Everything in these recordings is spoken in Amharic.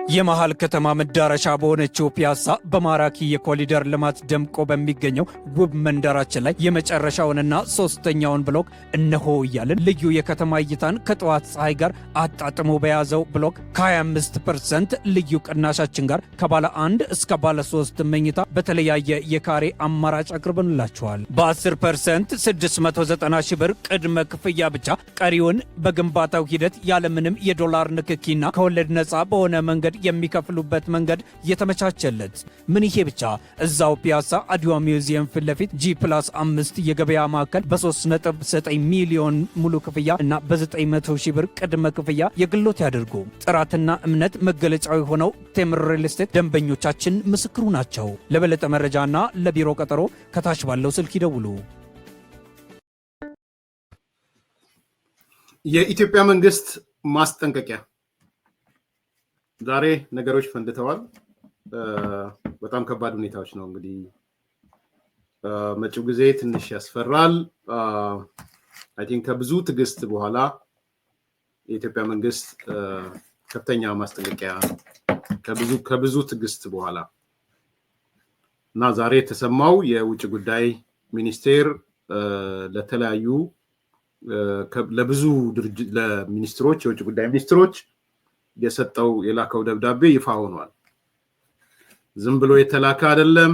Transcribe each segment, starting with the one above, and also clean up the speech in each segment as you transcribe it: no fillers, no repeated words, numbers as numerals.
የመሃል ከተማ መዳረሻ በሆነችው ፒያሳ በማራኪ የኮሪደር ልማት ደምቆ በሚገኘው ውብ መንደራችን ላይ የመጨረሻውንና ሶስተኛውን ብሎክ እነሆ እያልን ልዩ የከተማ እይታን ከጠዋት ፀሐይ ጋር አጣጥሞ በያዘው ብሎክ ከ25% ልዩ ቅናሻችን ጋር ከባለ 1 እስከ ባለ 3 መኝታ በተለያየ የካሬ አማራጭ አቅርበንላችኋል። በ10% 690 ሺህ ብር ቅድመ ክፍያ ብቻ ቀሪውን በግንባታው ሂደት ያለምንም የዶላር ንክኪና ከወለድ ነፃ በሆነ መንገድ የሚከፍሉበት መንገድ የተመቻቸለት። ምን ይሄ ብቻ! እዛው ፒያሳ አድዋ ሚውዚየም ፊት ለፊት G+5 የገበያ ማዕከል በ3.9 ሚሊዮን ሙሉ ክፍያ እና በ900 ሺህ ብር ቅድመ ክፍያ የግሎት ያድርጉ። ጥራትና እምነት መገለጫው የሆነው ቴምር ሪል ስቴት ደንበኞቻችን ምስክሩ ናቸው። ለበለጠ መረጃና ለቢሮ ቀጠሮ ከታች ባለው ስልክ ይደውሉ። የኢትዮጵያ መንግስት ማስጠንቀቂያ። ዛሬ ነገሮች ፈንድተዋል። በጣም ከባድ ሁኔታዎች ነው። እንግዲህ መጪው ጊዜ ትንሽ ያስፈራል። አይ ቲንክ ከብዙ ትግስት በኋላ የኢትዮጵያ መንግስት ከፍተኛ ማስጠንቀቂያ ከብዙ ትግስት በኋላ እና ዛሬ የተሰማው የውጭ ጉዳይ ሚኒስቴር ለተለያዩ ለብዙ ድርጅት ለሚኒስትሮች የውጭ ጉዳይ ሚኒስትሮች የላከው ደብዳቤ ይፋ ሆኗል። ዝም ብሎ የተላከ አይደለም።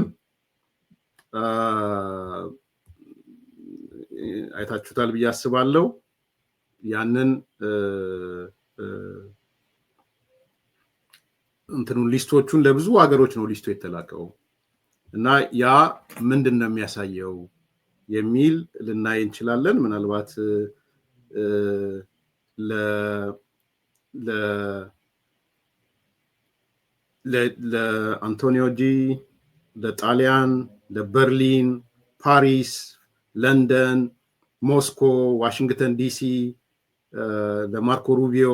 አይታችሁታል ብዬ አስባለሁ። ያንን ሊስቶቹን ለብዙ ሀገሮች ነው ሊስቱ የተላከው እና ያ ምንድነው የሚያሳየው የሚል ልናይ እንችላለን። ምናልባት ለአንቶኒዮ ጂ፣ ለጣሊያን፣ ለበርሊን፣ ፓሪስ፣ ለንደን፣ ሞስኮ፣ ዋሽንግተን ዲሲ፣ ለማርኮ ሩቢዮ፣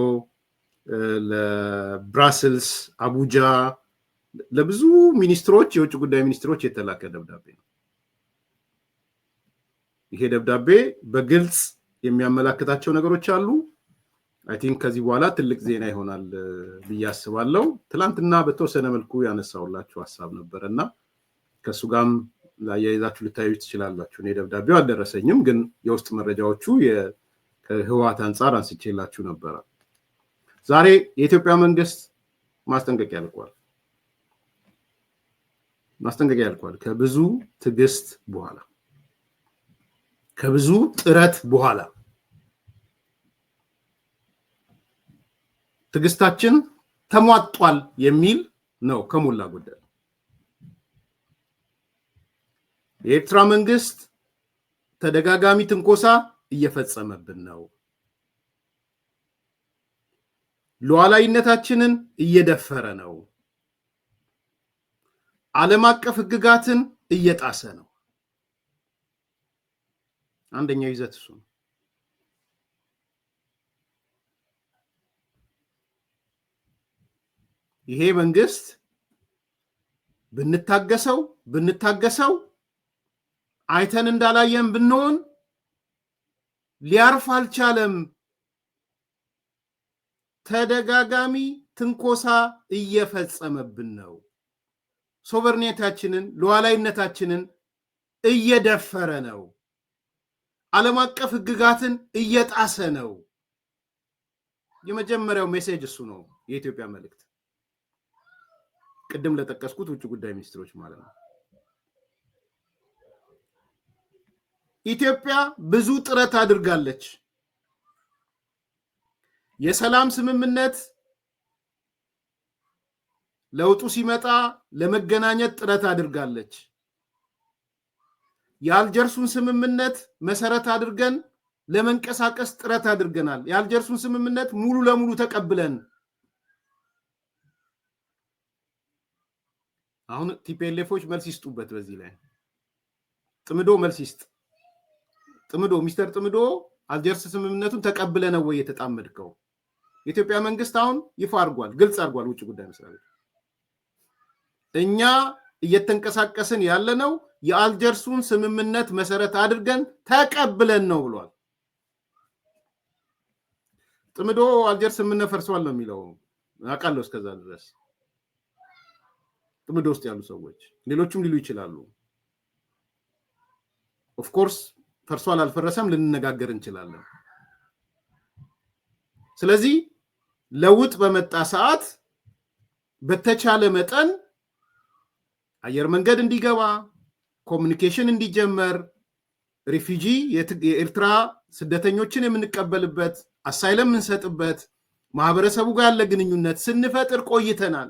ለብራስልስ፣ አቡጃ፣ ለብዙ ሚኒስትሮች የውጭ ጉዳይ ሚኒስትሮች የተላከ ደብዳቤ ነው። ይሄ ደብዳቤ በግልጽ የሚያመላክታቸው ነገሮች አሉ። አይ ቲንክ ከዚህ በኋላ ትልቅ ዜና ይሆናል ብዬ አስባለሁ። ትላንትና በተወሰነ መልኩ ያነሳውላችሁ ሀሳብ ነበርና ከሱ ጋርም አያይዛችሁ ልታዩ ትችላላችሁ። እኔ ደብዳቤው አልደረሰኝም፣ ግን የውስጥ መረጃዎቹ ከህወሓት አንጻር አንስቼላችሁ ነበረ። ዛሬ የኢትዮጵያ መንግስት ማስጠንቀቂያ ልኳል። ከብዙ ትግስት በኋላ ከብዙ ጥረት በኋላ ትግስታችን ተሟጧል የሚል ነው ከሞላ ጎደል። የኤርትራ መንግስት ተደጋጋሚ ትንኮሳ እየፈጸመብን ነው፣ ሉዓላዊነታችንን እየደፈረ ነው፣ ዓለም አቀፍ ህግጋትን እየጣሰ ነው። አንደኛው ይዘት እሱ ነው። ይሄ መንግስት ብንታገሰው አይተን እንዳላየን ብንሆን ሊያርፍ አልቻለም። ተደጋጋሚ ትንኮሳ እየፈጸመብን ነው። ሶቨርኔታችንን ሉዓላዊነታችንን እየደፈረ ነው። ዓለም አቀፍ ህግጋትን እየጣሰ ነው። የመጀመሪያው ሜሴጅ እሱ ነው። የኢትዮጵያ መልእክት ቅድም ለጠቀስኩት ውጭ ጉዳይ ሚኒስትሮች ማለት ነው። ኢትዮጵያ ብዙ ጥረት አድርጋለች። የሰላም ስምምነት ለውጡ ሲመጣ ለመገናኘት ጥረት አድርጋለች። የአልጀርሱን ስምምነት መሰረት አድርገን ለመንቀሳቀስ ጥረት አድርገናል። የአልጀርሱን ስምምነት ሙሉ ለሙሉ ተቀብለን አሁን ቲፒኤልኤፎች መልስ ይስጡበት። በዚህ ላይ ጥምዶ መልስ ይስጥ። ሚስተር ጥምዶ አልጀርስ ስምምነቱን ተቀብለ ነው ወይ የተጣመድከው? የኢትዮጵያ መንግስት አሁን ይፋ አድርጓል፣ ግልጽ አድርጓል። ውጭ ጉዳይ መስሪያ ቤት እኛ እየተንቀሳቀስን ያለነው የአልጀርሱን ስምምነት መሰረት አድርገን ተቀብለን ነው ብሏል። ጥምዶ አልጀርስ ስምምነት ፈርሷል ነው የሚለው አውቃለሁ እስከዛ ድረስ ጥምዶ ውስጥ ያሉ ሰዎች ሌሎችም ሊሉ ይችላሉ። ኦፍ ኮርስ ፈርሷል አልፈረሰም ልንነጋገር እንችላለን። ስለዚህ ለውጥ በመጣ ሰዓት በተቻለ መጠን አየር መንገድ እንዲገባ፣ ኮሙኒኬሽን እንዲጀመር፣ ሪፊጂ የኤርትራ ስደተኞችን የምንቀበልበት አሳይለም እንሰጥበት ማህበረሰቡ ጋር ያለ ግንኙነት ስንፈጥር ቆይተናል።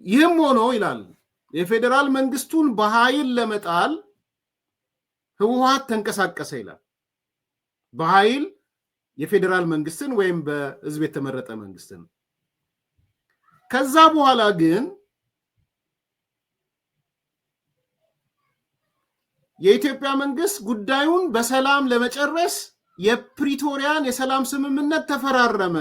ይህም ሆኖ ይላል የፌዴራል መንግስቱን በኃይል ለመጣል ህወሓት ተንቀሳቀሰ ይላል። በኃይል የፌዴራል መንግስትን ወይም በህዝብ የተመረጠ መንግስትን። ከዛ በኋላ ግን የኢትዮጵያ መንግስት ጉዳዩን በሰላም ለመጨረስ የፕሪቶሪያን የሰላም ስምምነት ተፈራረመ።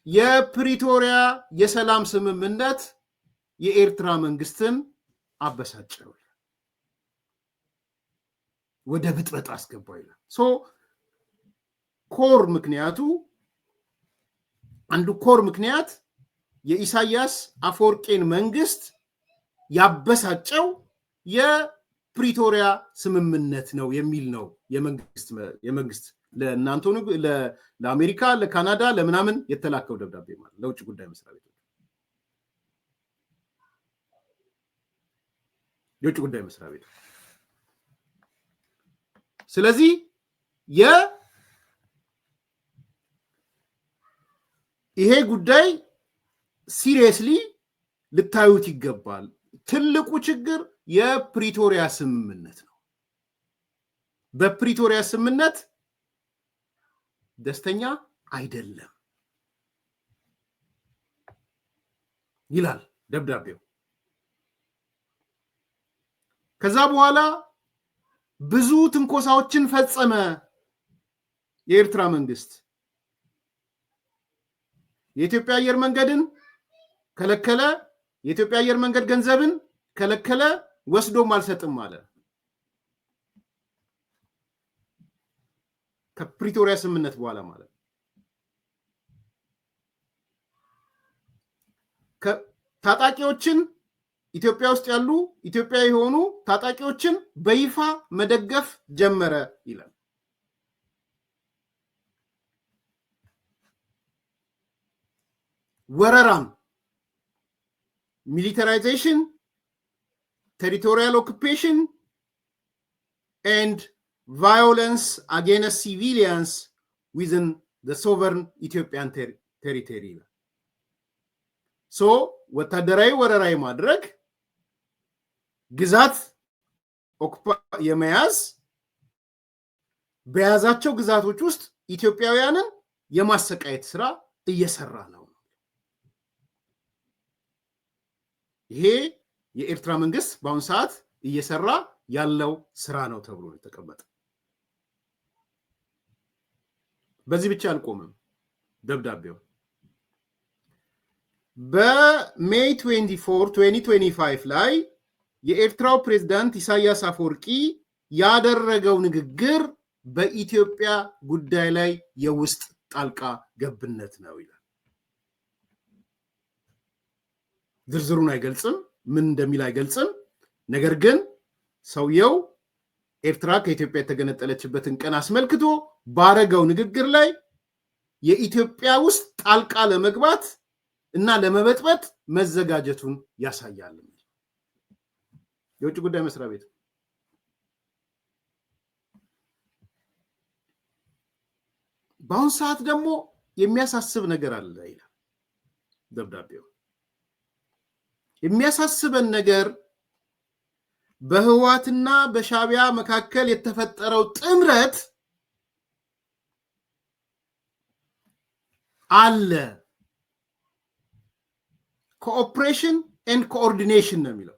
የፕሪቶሪያ የሰላም ስምምነት የኤርትራ መንግስትን አበሳጨው፣ ወደ ብጥበጣ አስገባው ይላል። ኮር ምክንያት የኢሳያስ አፈወርቄን መንግስት ያበሳጨው የፕሪቶሪያ ስምምነት ነው የሚል ነው የመንግስት ለእናንተ ለአሜሪካ ለካናዳ ለምናምን የተላከው ደብዳቤ ማለት ለውጭ ጉዳይ መስሪያ ቤት የውጭ ጉዳይ መስሪያ ቤት። ስለዚህ ይሄ ጉዳይ ሲሪየስሊ ልታዩት ይገባል። ትልቁ ችግር የፕሪቶሪያ ስምምነት ነው። በፕሪቶሪያ ስምምነት ደስተኛ አይደለም ይላል ደብዳቤው። ከዛ በኋላ ብዙ ትንኮሳዎችን ፈጸመ የኤርትራ መንግስት። የኢትዮጵያ አየር መንገድን ከለከለ፣ የኢትዮጵያ አየር መንገድ ገንዘብን ከለከለ፣ ወስዶም አልሰጥም አለ። ከፕሪቶሪያ ስምምነት በኋላ ማለት ታጣቂዎችን ኢትዮጵያ ውስጥ ያሉ ኢትዮጵያዊ የሆኑ ታጣቂዎችን በይፋ መደገፍ ጀመረ ይላል። ወረራም፣ ሚሊታራይዜሽን፣ ቴሪቶሪያል ኦኩፔሽን and violence against civilians within the sovereign Ethiopian territory. ወታደራዊ ወረራ ማድረግ፣ ግዛት የመያዝ፣ በያዛቸው ግዛቶች ውስጥ ኢትዮጵያውያንን የማሰቃየት ስራ እየሰራ ነው። ይሄ የኤርትራ መንግስት በአሁኑ ሰዓት እየሰራ ያለው ስራ ነው ተብሎ ተቀመጠ። በዚህ ብቻ አልቆመም ደብዳቤው። በሜይ 24 2025 ላይ የኤርትራው ፕሬዝዳንት ኢሳያስ አፈወርቂ ያደረገው ንግግር በኢትዮጵያ ጉዳይ ላይ የውስጥ ጣልቃ ገብነት ነው ይላል። ዝርዝሩን አይገልጽም፣ ምን እንደሚል አይገልጽም። ነገር ግን ሰውየው ኤርትራ ከኢትዮጵያ የተገነጠለችበትን ቀን አስመልክቶ ባረገው ንግግር ላይ የኢትዮጵያ ውስጥ ጣልቃ ለመግባት እና ለመበጥበጥ መዘጋጀቱን ያሳያል። የውጭ ጉዳይ መስሪያ ቤት በአሁን ሰዓት ደግሞ የሚያሳስብ ነገር አለ ይላል ደብዳቤው። የሚያሳስበን ነገር በህወሓትና በሻዕቢያ መካከል የተፈጠረው ጥምረት አለ። ኮኦፕሬሽን ኤንድ ኮኦርዲኔሽን ነው የሚለው።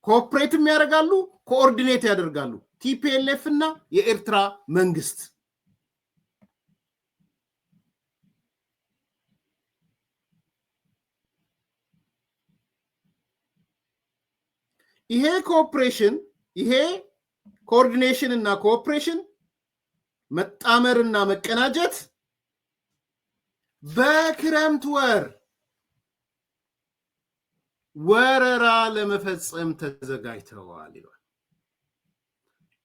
ኮኦፕሬትም ያደርጋሉ፣ ኮኦርዲኔት ያደርጋሉ ቲፒኤልኤፍ እና የኤርትራ መንግስት። ይሄ ኮኦፕሬሽን፣ ይሄ ኮኦርዲኔሽን እና ኮኦፕሬሽን መጣመርና መቀናጀት በክረምት ወረራ ለመፈጸም ተዘጋጅተዋል ይላል።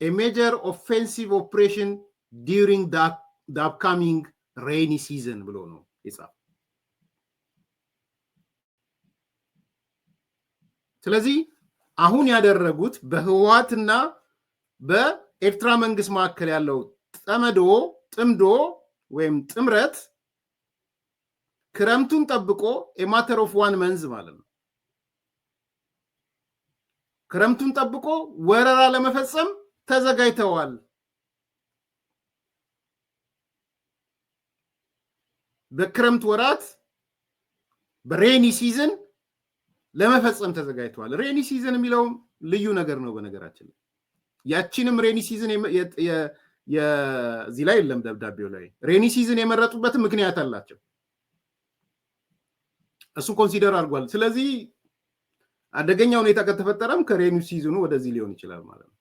A major offensive operation during the upcoming rainy season ብሎ ነው ይጻፍ። ስለዚህ አሁን ያደረጉት በህወሓትና በኤርትራ መንግስት መካከል ያለው ጥምዶ ወይም ጥምረት ክረምቱን ጠብቆ a matter of 1 month ማለት ነው። ክረምቱን ጠብቆ ወረራ ለመፈጸም ተዘጋጅተዋል። በክረምት ወራት በሬኒ ሲዝን ለመፈጸም ተዘጋጅተዋል። ሬኒ ሲዝን የሚለው ልዩ ነገር ነው በነገራችን። ያቺንም ሬኒ ሲዝን እዚህ ላይ የለም ደብዳቤው ላይ። ሬኒ ሲዝን የመረጡበት ምክንያት አላቸው። እሱ ኮንሲደር አድርጓል። ስለዚህ አደገኛ ሁኔታ ከተፈጠረም ከሬኒ ሲዝኑ ወደዚህ ሊሆን ይችላል ማለት ነው።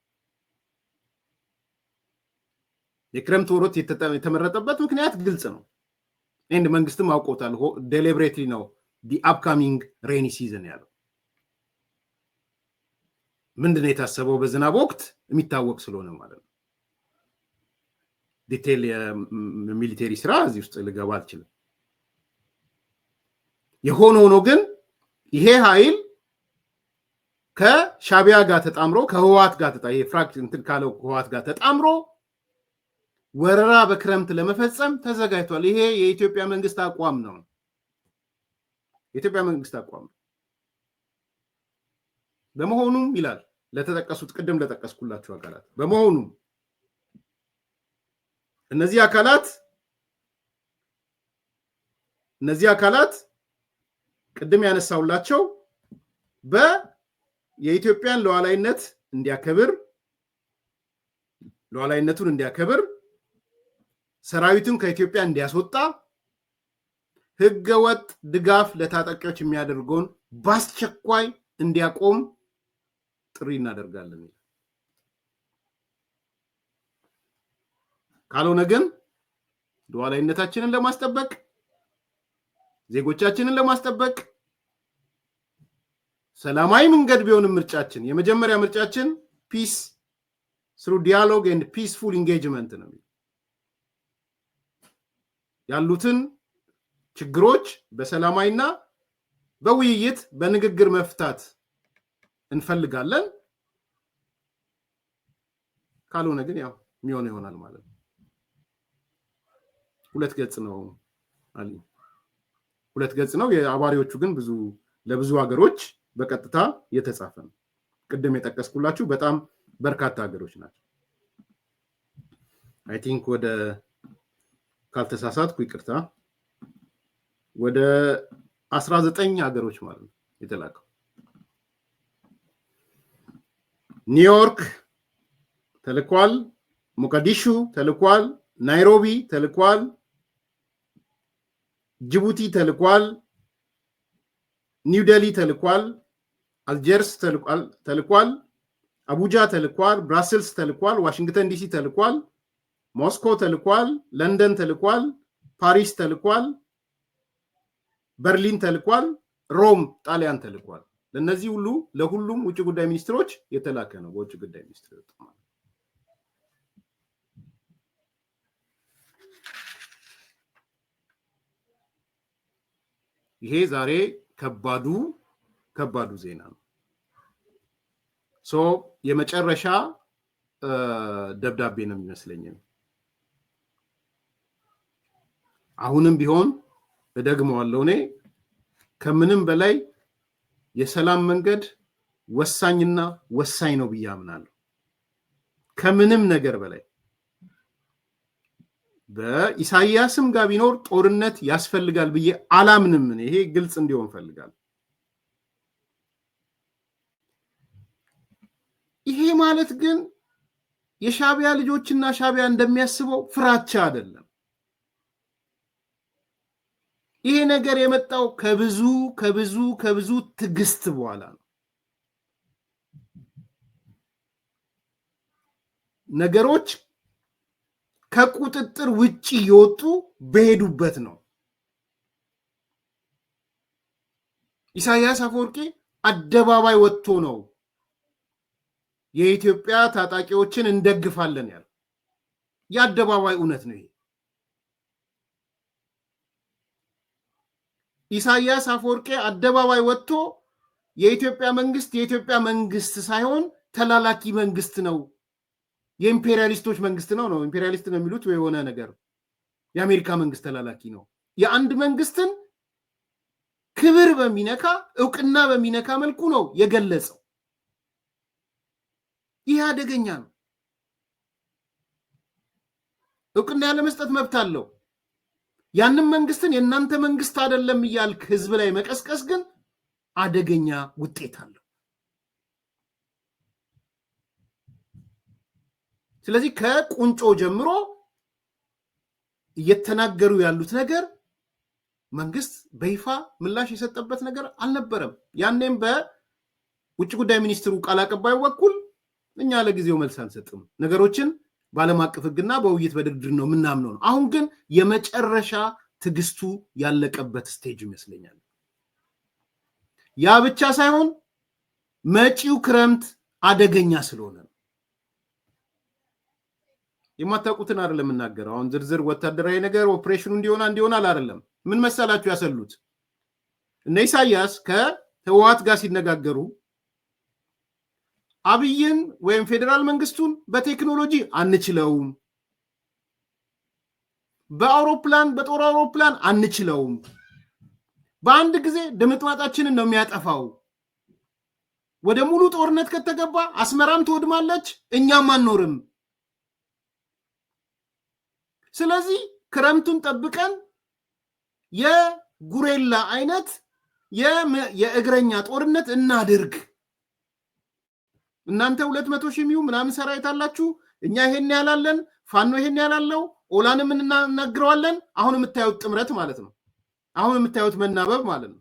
የክረምት ወራት የተመረጠበት ምክንያት ግልጽ ነው። እንደ መንግስትም አውቆታል። ዴሊብሬትሊ ነው the upcoming rainy season ያለው። ምንድነው የታሰበው? በዝናብ ወቅት የሚታወቅ ስለሆነ ማለት ነው። ዲቴል የሚሊተሪ ስራ እዚህ ውስጥ ልገባ አልችልም። የሆነ ሆኖ ግን ይሄ ኃይል ከሻቢያ ጋር ተጣምሮ ከህወሓት ጋር ይሄ ፍራክሽን ካለው ህወሓት ጋር ተጣምሮ ወረራ በክረምት ለመፈጸም ተዘጋጅቷል። ይሄ የኢትዮጵያ መንግስት አቋም ነው። የኢትዮጵያ መንግስት አቋም ነው። በመሆኑም ይላል ለተጠቀሱት ቅድም ለተጠቀስኩላችሁ አካላት በመሆኑም እነዚህ አካላት ቅድም ያነሳውላቸው የኢትዮጵያን ሉዓላዊነቱን እንዲያከብር ሰራዊቱን ከኢትዮጵያ እንዲያስወጣ ህገወጥ ድጋፍ ለታጣቂዎች የሚያደርገውን በአስቸኳይ እንዲያቆም ጥሪ እናደርጋለን። ካልሆነ ግን ሉዓላዊነታችንን ለማስጠበቅ ዜጎቻችንን ለማስጠበቅ ሰላማዊ መንገድ ቢሆንም ምርጫችን የመጀመሪያ ምርጫችን ፒስ through dialogue and peaceful engagement ነው። ያሉትን ችግሮች በሰላማዊና በውይይት በንግግር መፍታት እንፈልጋለን። ካልሆነ ግን ያው የሚሆነው ይሆናል ማለት ነው። ሁለት ገጽ ነው አሊ፣ ሁለት ገጽ ነው። የአባሪዎቹ ግን ለብዙ ሀገሮች በቀጥታ የተጻፈ ነው። ቅድም የጠቀስኩላችሁ በጣም በርካታ ሀገሮች ናቸው። አይ ቲንክ ወደ ካልተሳሳትኩ ይቅርታ ወደ 19 ሀገሮች ማለት ነው የተላከው። ኒውዮርክ ተልኳል፣ ሞቃዲሾ ተልኳል፣ ናይሮቢ ተልኳል፣ ጅቡቲ ተልኳል፣ ኒው ዴሊ ተልኳል፣ አልጀርስ ተልኳል፣ አቡጃ ተልኳል፣ ብራስልስ ተልኳል፣ ዋሽንግተን ዲሲ ተልኳል፣ ሞስኮ ተልኳል፣ ለንደን ተልኳል፣ ፓሪስ ተልኳል፣ በርሊን ተልኳል፣ ሮም ጣሊያን ተልኳል። ለነዚህ ሁሉ ለሁሉም ውጭ ጉዳይ ሚኒስትሮች የተላከ ነው። በውጭ ጉዳይ ሚኒስትር ማለት ይሄ ዛሬ ከባዱ ዜና ነው። የመጨረሻ ደብዳቤ ነው የሚመስለኝ። አሁንም ቢሆን እደግመዋለሁ፣ እኔ ከምንም በላይ የሰላም መንገድ ወሳኝና ወሳኝ ነው ብዬ አምናለሁ። ከምንም ነገር በላይ በኢሳያስም ጋር ቢኖር ጦርነት ያስፈልጋል ብዬ አላምንም። ይሄ ግልጽ እንዲሆን ፈልጋለሁ። ይሄ ማለት ግን የሻቢያ ልጆችና ሻቢያ እንደሚያስበው ፍራቻ አይደለም። ይሄ ነገር የመጣው ከብዙ ትግስት በኋላ ነው። ነገሮች ከቁጥጥር ውጪ የወጡ በሄዱበት ነው። ኢሳያስ አፈወርቂ አደባባይ ወጥቶ ነው የኢትዮጵያ ታጣቂዎችን እንደግፋለን ያለው። የአደባባይ እውነት ነው ይሄ። ኢሳያስ አፈወርቂ አደባባይ ወጥቶ የኢትዮጵያ መንግስት ሳይሆን ተላላኪ መንግስት ነው፣ የኢምፔሪያሊስቶች መንግስት ነው። ኢምፔሪያሊስት ነው የሚሉት የሆነ ነገር፣ የአሜሪካ መንግስት ተላላኪ ነው። የአንድ መንግስትን ክብር በሚነካ እውቅና በሚነካ መልኩ ነው የገለጸው። ይህ አደገኛ ነው። እውቅና ያለ መስጠት መብት አለው። ያንን መንግስትን የእናንተ መንግስት አይደለም እያልክ ህዝብ ላይ መቀስቀስ ግን አደገኛ ውጤት አለው። ስለዚህ ከቁንጮ ጀምሮ እየተናገሩ ያሉት ነገር መንግስት በይፋ ምላሽ የሰጠበት ነገር አልነበረም። ያኔም በውጭ ጉዳይ ሚኒስትሩ ቃል አቀባዩ በኩል እኛ ለጊዜው መልስ አንሰጥም፣ ነገሮችን በዓለም አቀፍ ህግና በውይይት በድርድር ነው ምናምነው ነው። አሁን ግን የመጨረሻ ትግስቱ ያለቀበት ስቴጅ ይመስለኛል። ያ ብቻ ሳይሆን መጪው ክረምት አደገኛ ስለሆነ ነው። የማታውቁትን አይደለም የምናገረው። አሁን ዝርዝር ወታደራዊ ነገር ኦፕሬሽኑ እንዲሆናል አይደለም። ምን መሰላችሁ ያሰሉት? እነ ኢሳያስ ከህወሓት ጋር ሲነጋገሩ አብይን ወይም ፌዴራል መንግስቱን በቴክኖሎጂ አንችለውም፣ በጦር አውሮፕላን አንችለውም፣ በአንድ ጊዜ ድምጥማጣችንን ነው የሚያጠፋው፣ ወደ ሙሉ ጦርነት ከተገባ አስመራም ትወድማለች፣ እኛም አንኖርም። ስለዚህ ክረምቱን ጠብቀን የጉሬላ አይነት የእግረኛ ጦርነት እናድርግ። እናንተ 200 ሺህ ምናምን ሰራዊት አላችሁ፣ እኛ ይሄን ያላለን፣ ፋኖ ይሄን ያላለው፣ ኦላንም እናናግረዋለን። አሁን የምታዩት ጥምረት ማለት ነው። አሁን የምታዩት መናበብ ማለት ነው።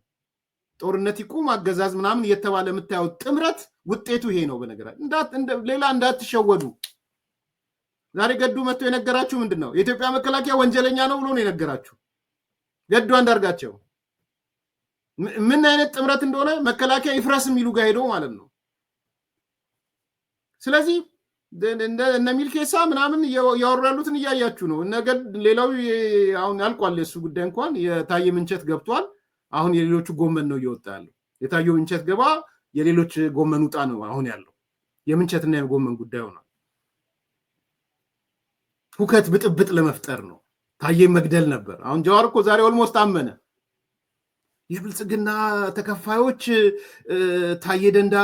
ጦርነት ይቁም አገዛዝ ምናምን እየተባለ የምታዩት ጥምረት ውጤቱ ይሄ ነው። በነገራችን ሌላ እንዳትሸወዱ። ዛሬ ገዱ መጥቶ የነገራችሁ ምንድን ነው? የኢትዮጵያ መከላከያ ወንጀለኛ ነው ብሎ ነው የነገራችሁ ገዱ አንዳርጋቸው። ምን አይነት ጥምረት እንደሆነ መከላከያ ይፍረስ የሚሉ ጋር ሄዶ ማለት ነው። ስለዚህ እነ ሚልኬሳ ምናምን ያወሩ ያሉትን እያያችሁ ነው። ሌላው አሁን ያልቋል የሱ ጉዳይ እንኳን የታየ ምንቸት ገብቷል። አሁን የሌሎቹ ጎመን ነው እየወጣ ያለው። የታየው ምንቸት ገባ፣ የሌሎች ጎመን ውጣ ነው አሁን ያለው። የምንቸትና የጎመን ጉዳይ ሆኗል። ሁከት ብጥብጥ ለመፍጠር ነው። ታየ መግደል ነበር። አሁን ጀዋር እኮ ዛሬ ኦልሞስት አመነ። የብልጽግና ተከፋዮች ታየ ደንዳ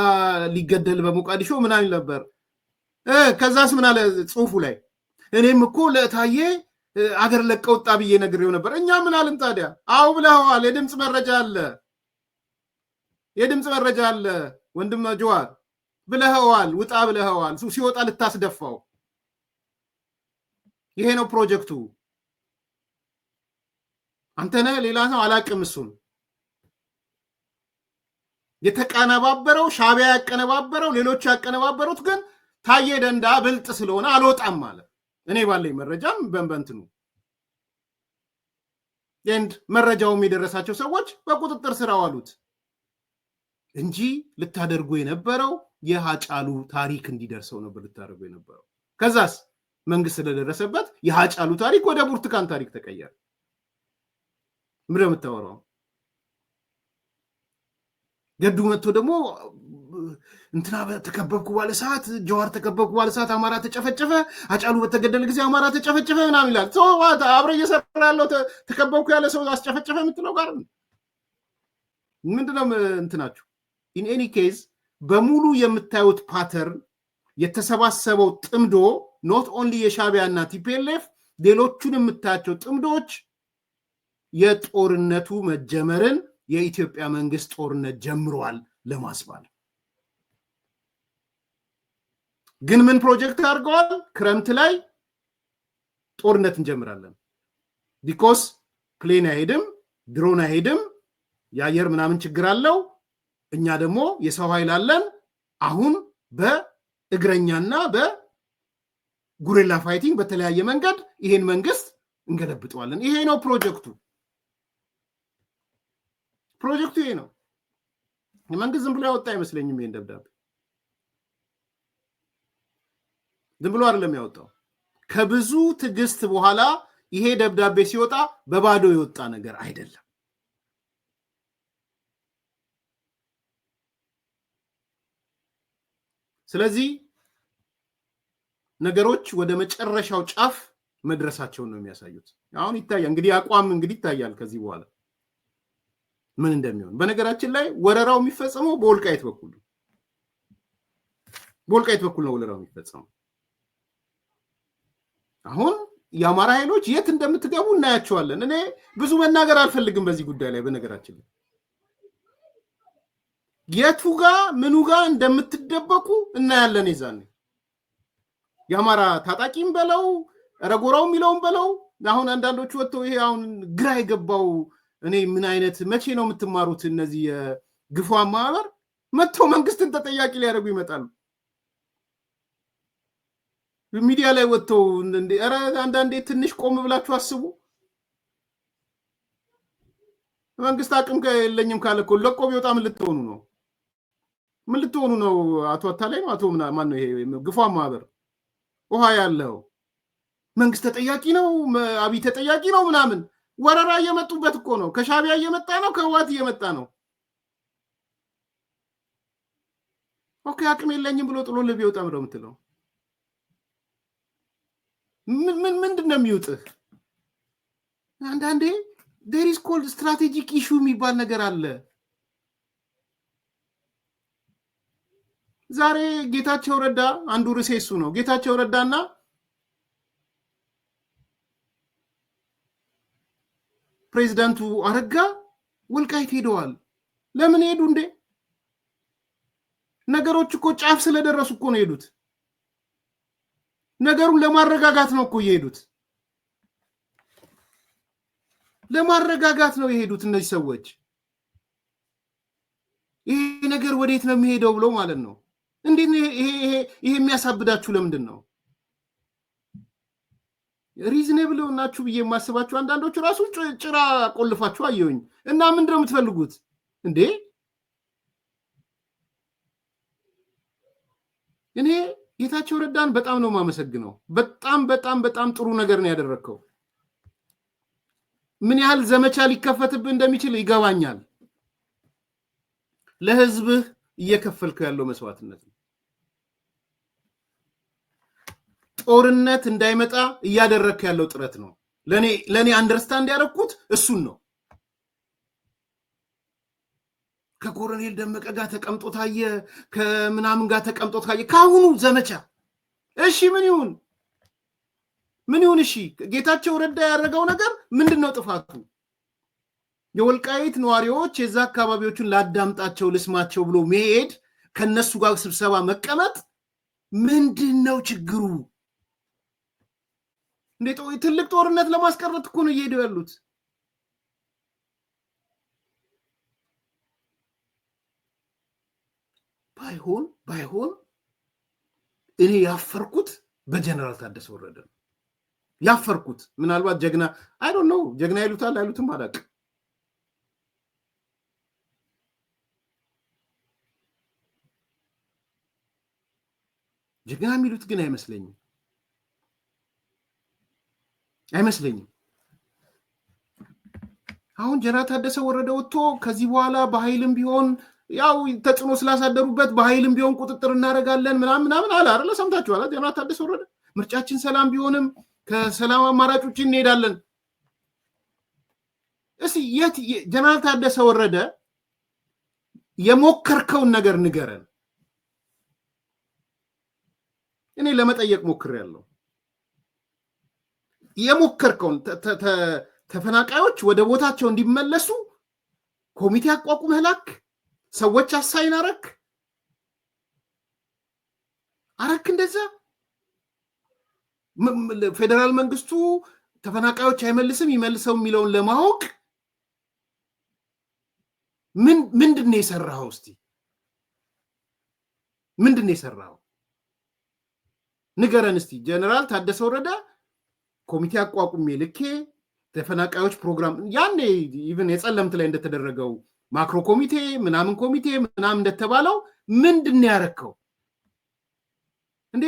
ሊገደል በሞቃዲሾ ምናምን ነበር። ከዛስ ምን አለ ጽሁፉ ላይ? እኔም እኮ ለታየ አገር ለቀው ወጣ ብዬ ነግሬው ነበር። እኛ ምን አልን ታዲያ? አው ብለዋል። የድምጽ መረጃ አለ ወንድም ጀዋር ብለዋል። ውጣ ብለዋል። ሲወጣ ልታስደፋው። ይሄ ነው ፕሮጀክቱ። አንተነ ሌላ ሰው አላቅም። እሱን የተቀነባበረው ሻዕቢያ ያቀነባበረው ሌሎች ያቀነባበሩት ግን ታየ ደንዳ ብልጥ ስለሆነ አልወጣም ማለት። እኔ ባለኝ መረጃም በእንበንትኑ መረጃውም የደረሳቸው ሰዎች በቁጥጥር ስር አዋሉት እንጂ ልታደርጉ የነበረው የሃጫሉ ታሪክ እንዲደርሰው ነበር ልታደርጉ የነበረው። ከዛስ መንግስት ስለደረሰበት የሃጫሉ ታሪክ ወደ ብርቱካን ታሪክ ተቀየረ። ምንድነው የምታወራው? ገዱ መጥቶ ደግሞ እንትና ተከበብኩ ባለ ሰዓት፣ ጀዋር ተከበብኩ ባለ ሰዓት አማራ ተጨፈጨፈ፣ ሃጫሉ በተገደለ ጊዜ አማራ ተጨፈጨፈ ምናምን ይላል። አብረ እየሰራ ያለው ተከበብኩ ያለ ሰው አስጨፈጨፈ የምትለው ጋር ምንድነው እንትናችሁ? ኢን ኤኒ ኬዝ በሙሉ የምታዩት ፓተርን የተሰባሰበው ጥምዶ ኖት ኦንሊ የሻዕቢያ እና ቲፒኤልኤፍ ሌሎቹን የምታያቸው ጥምዶች የጦርነቱ መጀመርን የኢትዮጵያ መንግስት ጦርነት ጀምሯል ለማስባል ግን ምን ፕሮጀክት አድርገዋል? ክረምት ላይ ጦርነት እንጀምራለን። ቢኮስ ፕሌን አይሄድም፣ ድሮን አይሄድም፣ የአየር ምናምን ችግር አለው። እኛ ደግሞ የሰው ኃይል አለን። አሁን በእግረኛና ጉሪላ ፋይቲንግ በተለያየ መንገድ ይሄን መንግስት እንገለብጠዋለን። ይሄ ነው ፕሮጀክቱ ይሄ ነው። መንግስት ዝም ብሎ ያወጣ አይመስለኝም። ይሄን ደብዳቤ ዝም ብሎ አይደለም ያወጣው። ከብዙ ትግስት በኋላ ይሄ ደብዳቤ ሲወጣ በባዶ የወጣ ነገር አይደለም። ስለዚህ ነገሮች ወደ መጨረሻው ጫፍ መድረሳቸውን ነው የሚያሳዩት። አሁን ይታያል እንግዲህ አቋም እንግዲህ ይታያል ከዚህ በኋላ ምን እንደሚሆን። በነገራችን ላይ ወረራው የሚፈጸመው በወልቃይት በኩል ነው። ወረራው የሚፈጸመው። አሁን የአማራ ኃይሎች የት እንደምትገቡ እናያቸዋለን። እኔ ብዙ መናገር አልፈልግም በዚህ ጉዳይ ላይ። በነገራችን ላይ የቱ ጋር ምኑ ጋር እንደምትደበቁ እናያለን። ይዛኔ የአማራ ታጣቂም በለው ረጎራው የሚለውም በለው። አሁን አንዳንዶቹ ወጥተው ይሄ አሁን ግራ የገባው እኔ ምን አይነት መቼ ነው የምትማሩት? እነዚህ የግፏ ማህበር መጥተው መንግስትን ተጠያቂ ሊያደርጉ ይመጣሉ። ሚዲያ ላይ ወጥተው ኧረ አንዳንዴ ትንሽ ቆም ብላችሁ አስቡ። መንግስት አቅም የለኝም ካለ እኮ ለቆ ቢወጣ ምን ልትሆኑ ነው? አቶ አታላይ ነው አቶ ማን ነው ይሄ ግፏ ማህበር ውሃ ያለው መንግስት ተጠያቂ ነው፣ አብይ ተጠያቂ ነው ምናምን። ወረራ እየመጡበት እኮ ነው። ከሻቢያ እየመጣ ነው፣ ከህወሓት እየመጣ ነው። ኦኬ አቅም የለኝም ብሎ ጥሎ ቢወጣ ነው የምትለው? ምንድን ነው የሚውጥህ? አንዳንዴ there is called strategic issue የሚባል ነገር አለ። ዛሬ ጌታቸው ረዳ አንዱ ርዕሴ እሱ ነው። ጌታቸው ረዳና ፕሬዚዳንቱ አረጋ ወልቃይት ሄደዋል። ለምን ሄዱ እንዴ? ነገሮች እኮ ጫፍ ስለደረሱ እኮ ነው የሄዱት። ነገሩን ለማረጋጋት ነው እኮ የሄዱት። ለማረጋጋት ነው የሄዱት እነዚህ ሰዎች። ይሄ ነገር ወዴት ነው የሚሄደው ብለው ማለት ነው። እንዴት ይሄ የሚያሳብዳችሁ ለምንድን ነው? ሪዝኔብል ናችሁ ብዬ የማስባችሁ አንዳንዶቹ ራሱ ጭራ ቆልፋችሁ አየሁኝ። እና ምንድነው የምትፈልጉት እንዴ? እኔ ጌታቸው ረዳን በጣም ነው የማመሰግነው። በጣም ጥሩ ነገር ነው ያደረከው። ምን ያህል ዘመቻ ሊከፈትብህ እንደሚችል ይገባኛል። ለህዝብህ እየከፈልከው ያለው መስዋዕትነት ነው። ጦርነት እንዳይመጣ እያደረክ ያለው ጥረት ነው። ለኔ አንደርስታንድ ያደረኩት እሱን ነው። ከኮሎኔል ደመቀ ጋር ተቀምጦ ታየ፣ ከምናምን ጋር ተቀምጦ ታየ። ካሁኑ ዘመቻ እሺ ምን ይሁን? እሺ ጌታቸው ረዳ ያደረገው ነገር ምንድነው ጥፋቱ? የወልቃይት ነዋሪዎች የዛ አካባቢዎችን ላዳምጣቸው ልስማቸው ብሎ መሄድ፣ ከነሱ ጋር ስብሰባ መቀመጥ ምንድነው ችግሩ? እንዴ ትልቅ ጦርነት ለማስቀረት እኮ ነው እየሄዱ ያሉት። ባይሆን እኔ ያፈርኩት በጀነራል ታደሰ ወረደ ነው ያፈርኩት። ምናልባት ጀግና አይ ዶንት ኖ ጀግና ይሉታል አይሉትም አላውቅም። ጀግና የሚሉት ግን አይመስለኝም። አሁን ጀነራል ታደሰ ወረደ ወጥቶ ከዚህ በኋላ በኃይልም ቢሆን ያው ተጽዕኖ ስላሳደሩበት በኃይልም ቢሆን ቁጥጥር እናደርጋለን ምናምን አለ አይደል? ሰምታችኋል። ጀነራል ታደሰ ወረደ ምርጫችን ሰላም ቢሆንም ከሰላም አማራጭ ውጭ እንሄዳለን። እስኪ ጀነራል ታደሰ ወረደ የሞከርከውን ነገር ንገረን። እኔ ለመጠየቅ ሞክሬያለሁ። የሞከርከውን ተፈናቃዮች ወደ ቦታቸው እንዲመለሱ ኮሚቴ አቋቁመህ ላክ፣ ሰዎች አሳይን አረክ እንደዛ ፌደራል መንግስቱ ተፈናቃዮች አይመልስም ይመልሰው የሚለውን ለማወቅ ምንድነው የሰራው? እስቲ ምንድነው የሰራው? ንገረን እስቲ ጀነራል ታደሰ ወረደ ኮሚቴ አቋቁሜ ልኬ ተፈናቃዮች ፕሮግራም ያኔ ኢቭን የጸለምት ላይ እንደተደረገው ማክሮ ኮሚቴ ምናምን እንደተባለው ምንድነው ያረከው እንዴ?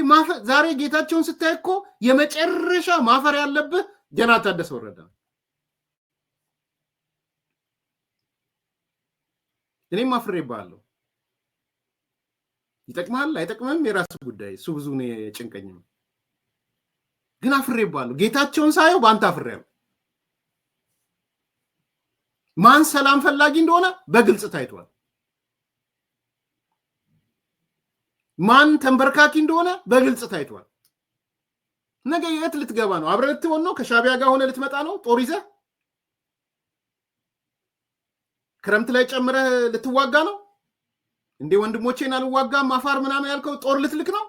ዛሬ ጌታቸውን ስታይ እኮ የመጨረሻ ማፈር ያለብህ ጀነራል ታደሰ ወረደ። እኔም አፍሬብሃለሁ። ይጠቅማል አይጠቅምም የራሱ ጉዳይ፣ እሱ ብዙ ነው የጭንቀኝም፣ ግን አፍሬብሃለሁ። ጌታቸውን ሳየው በአንተ አፍሬያለሁ። ማን ሰላም ፈላጊ እንደሆነ በግልጽ ታይቷል። ማን ተንበርካኪ እንደሆነ በግልጽ ታይቷል። ነገ የት ልትገባ ነው? አብረህ ልትሆን ነው? ከሻቢያ ጋር ሆነ ልትመጣ ነው? ጦር ይዘህ ክረምት ላይ ጨምረህ ልትዋጋ ነው እንዴ? ወንድሞቼን አልዋጋም አፋር ምናምን ያልከው ጦር ልትልክ ነው?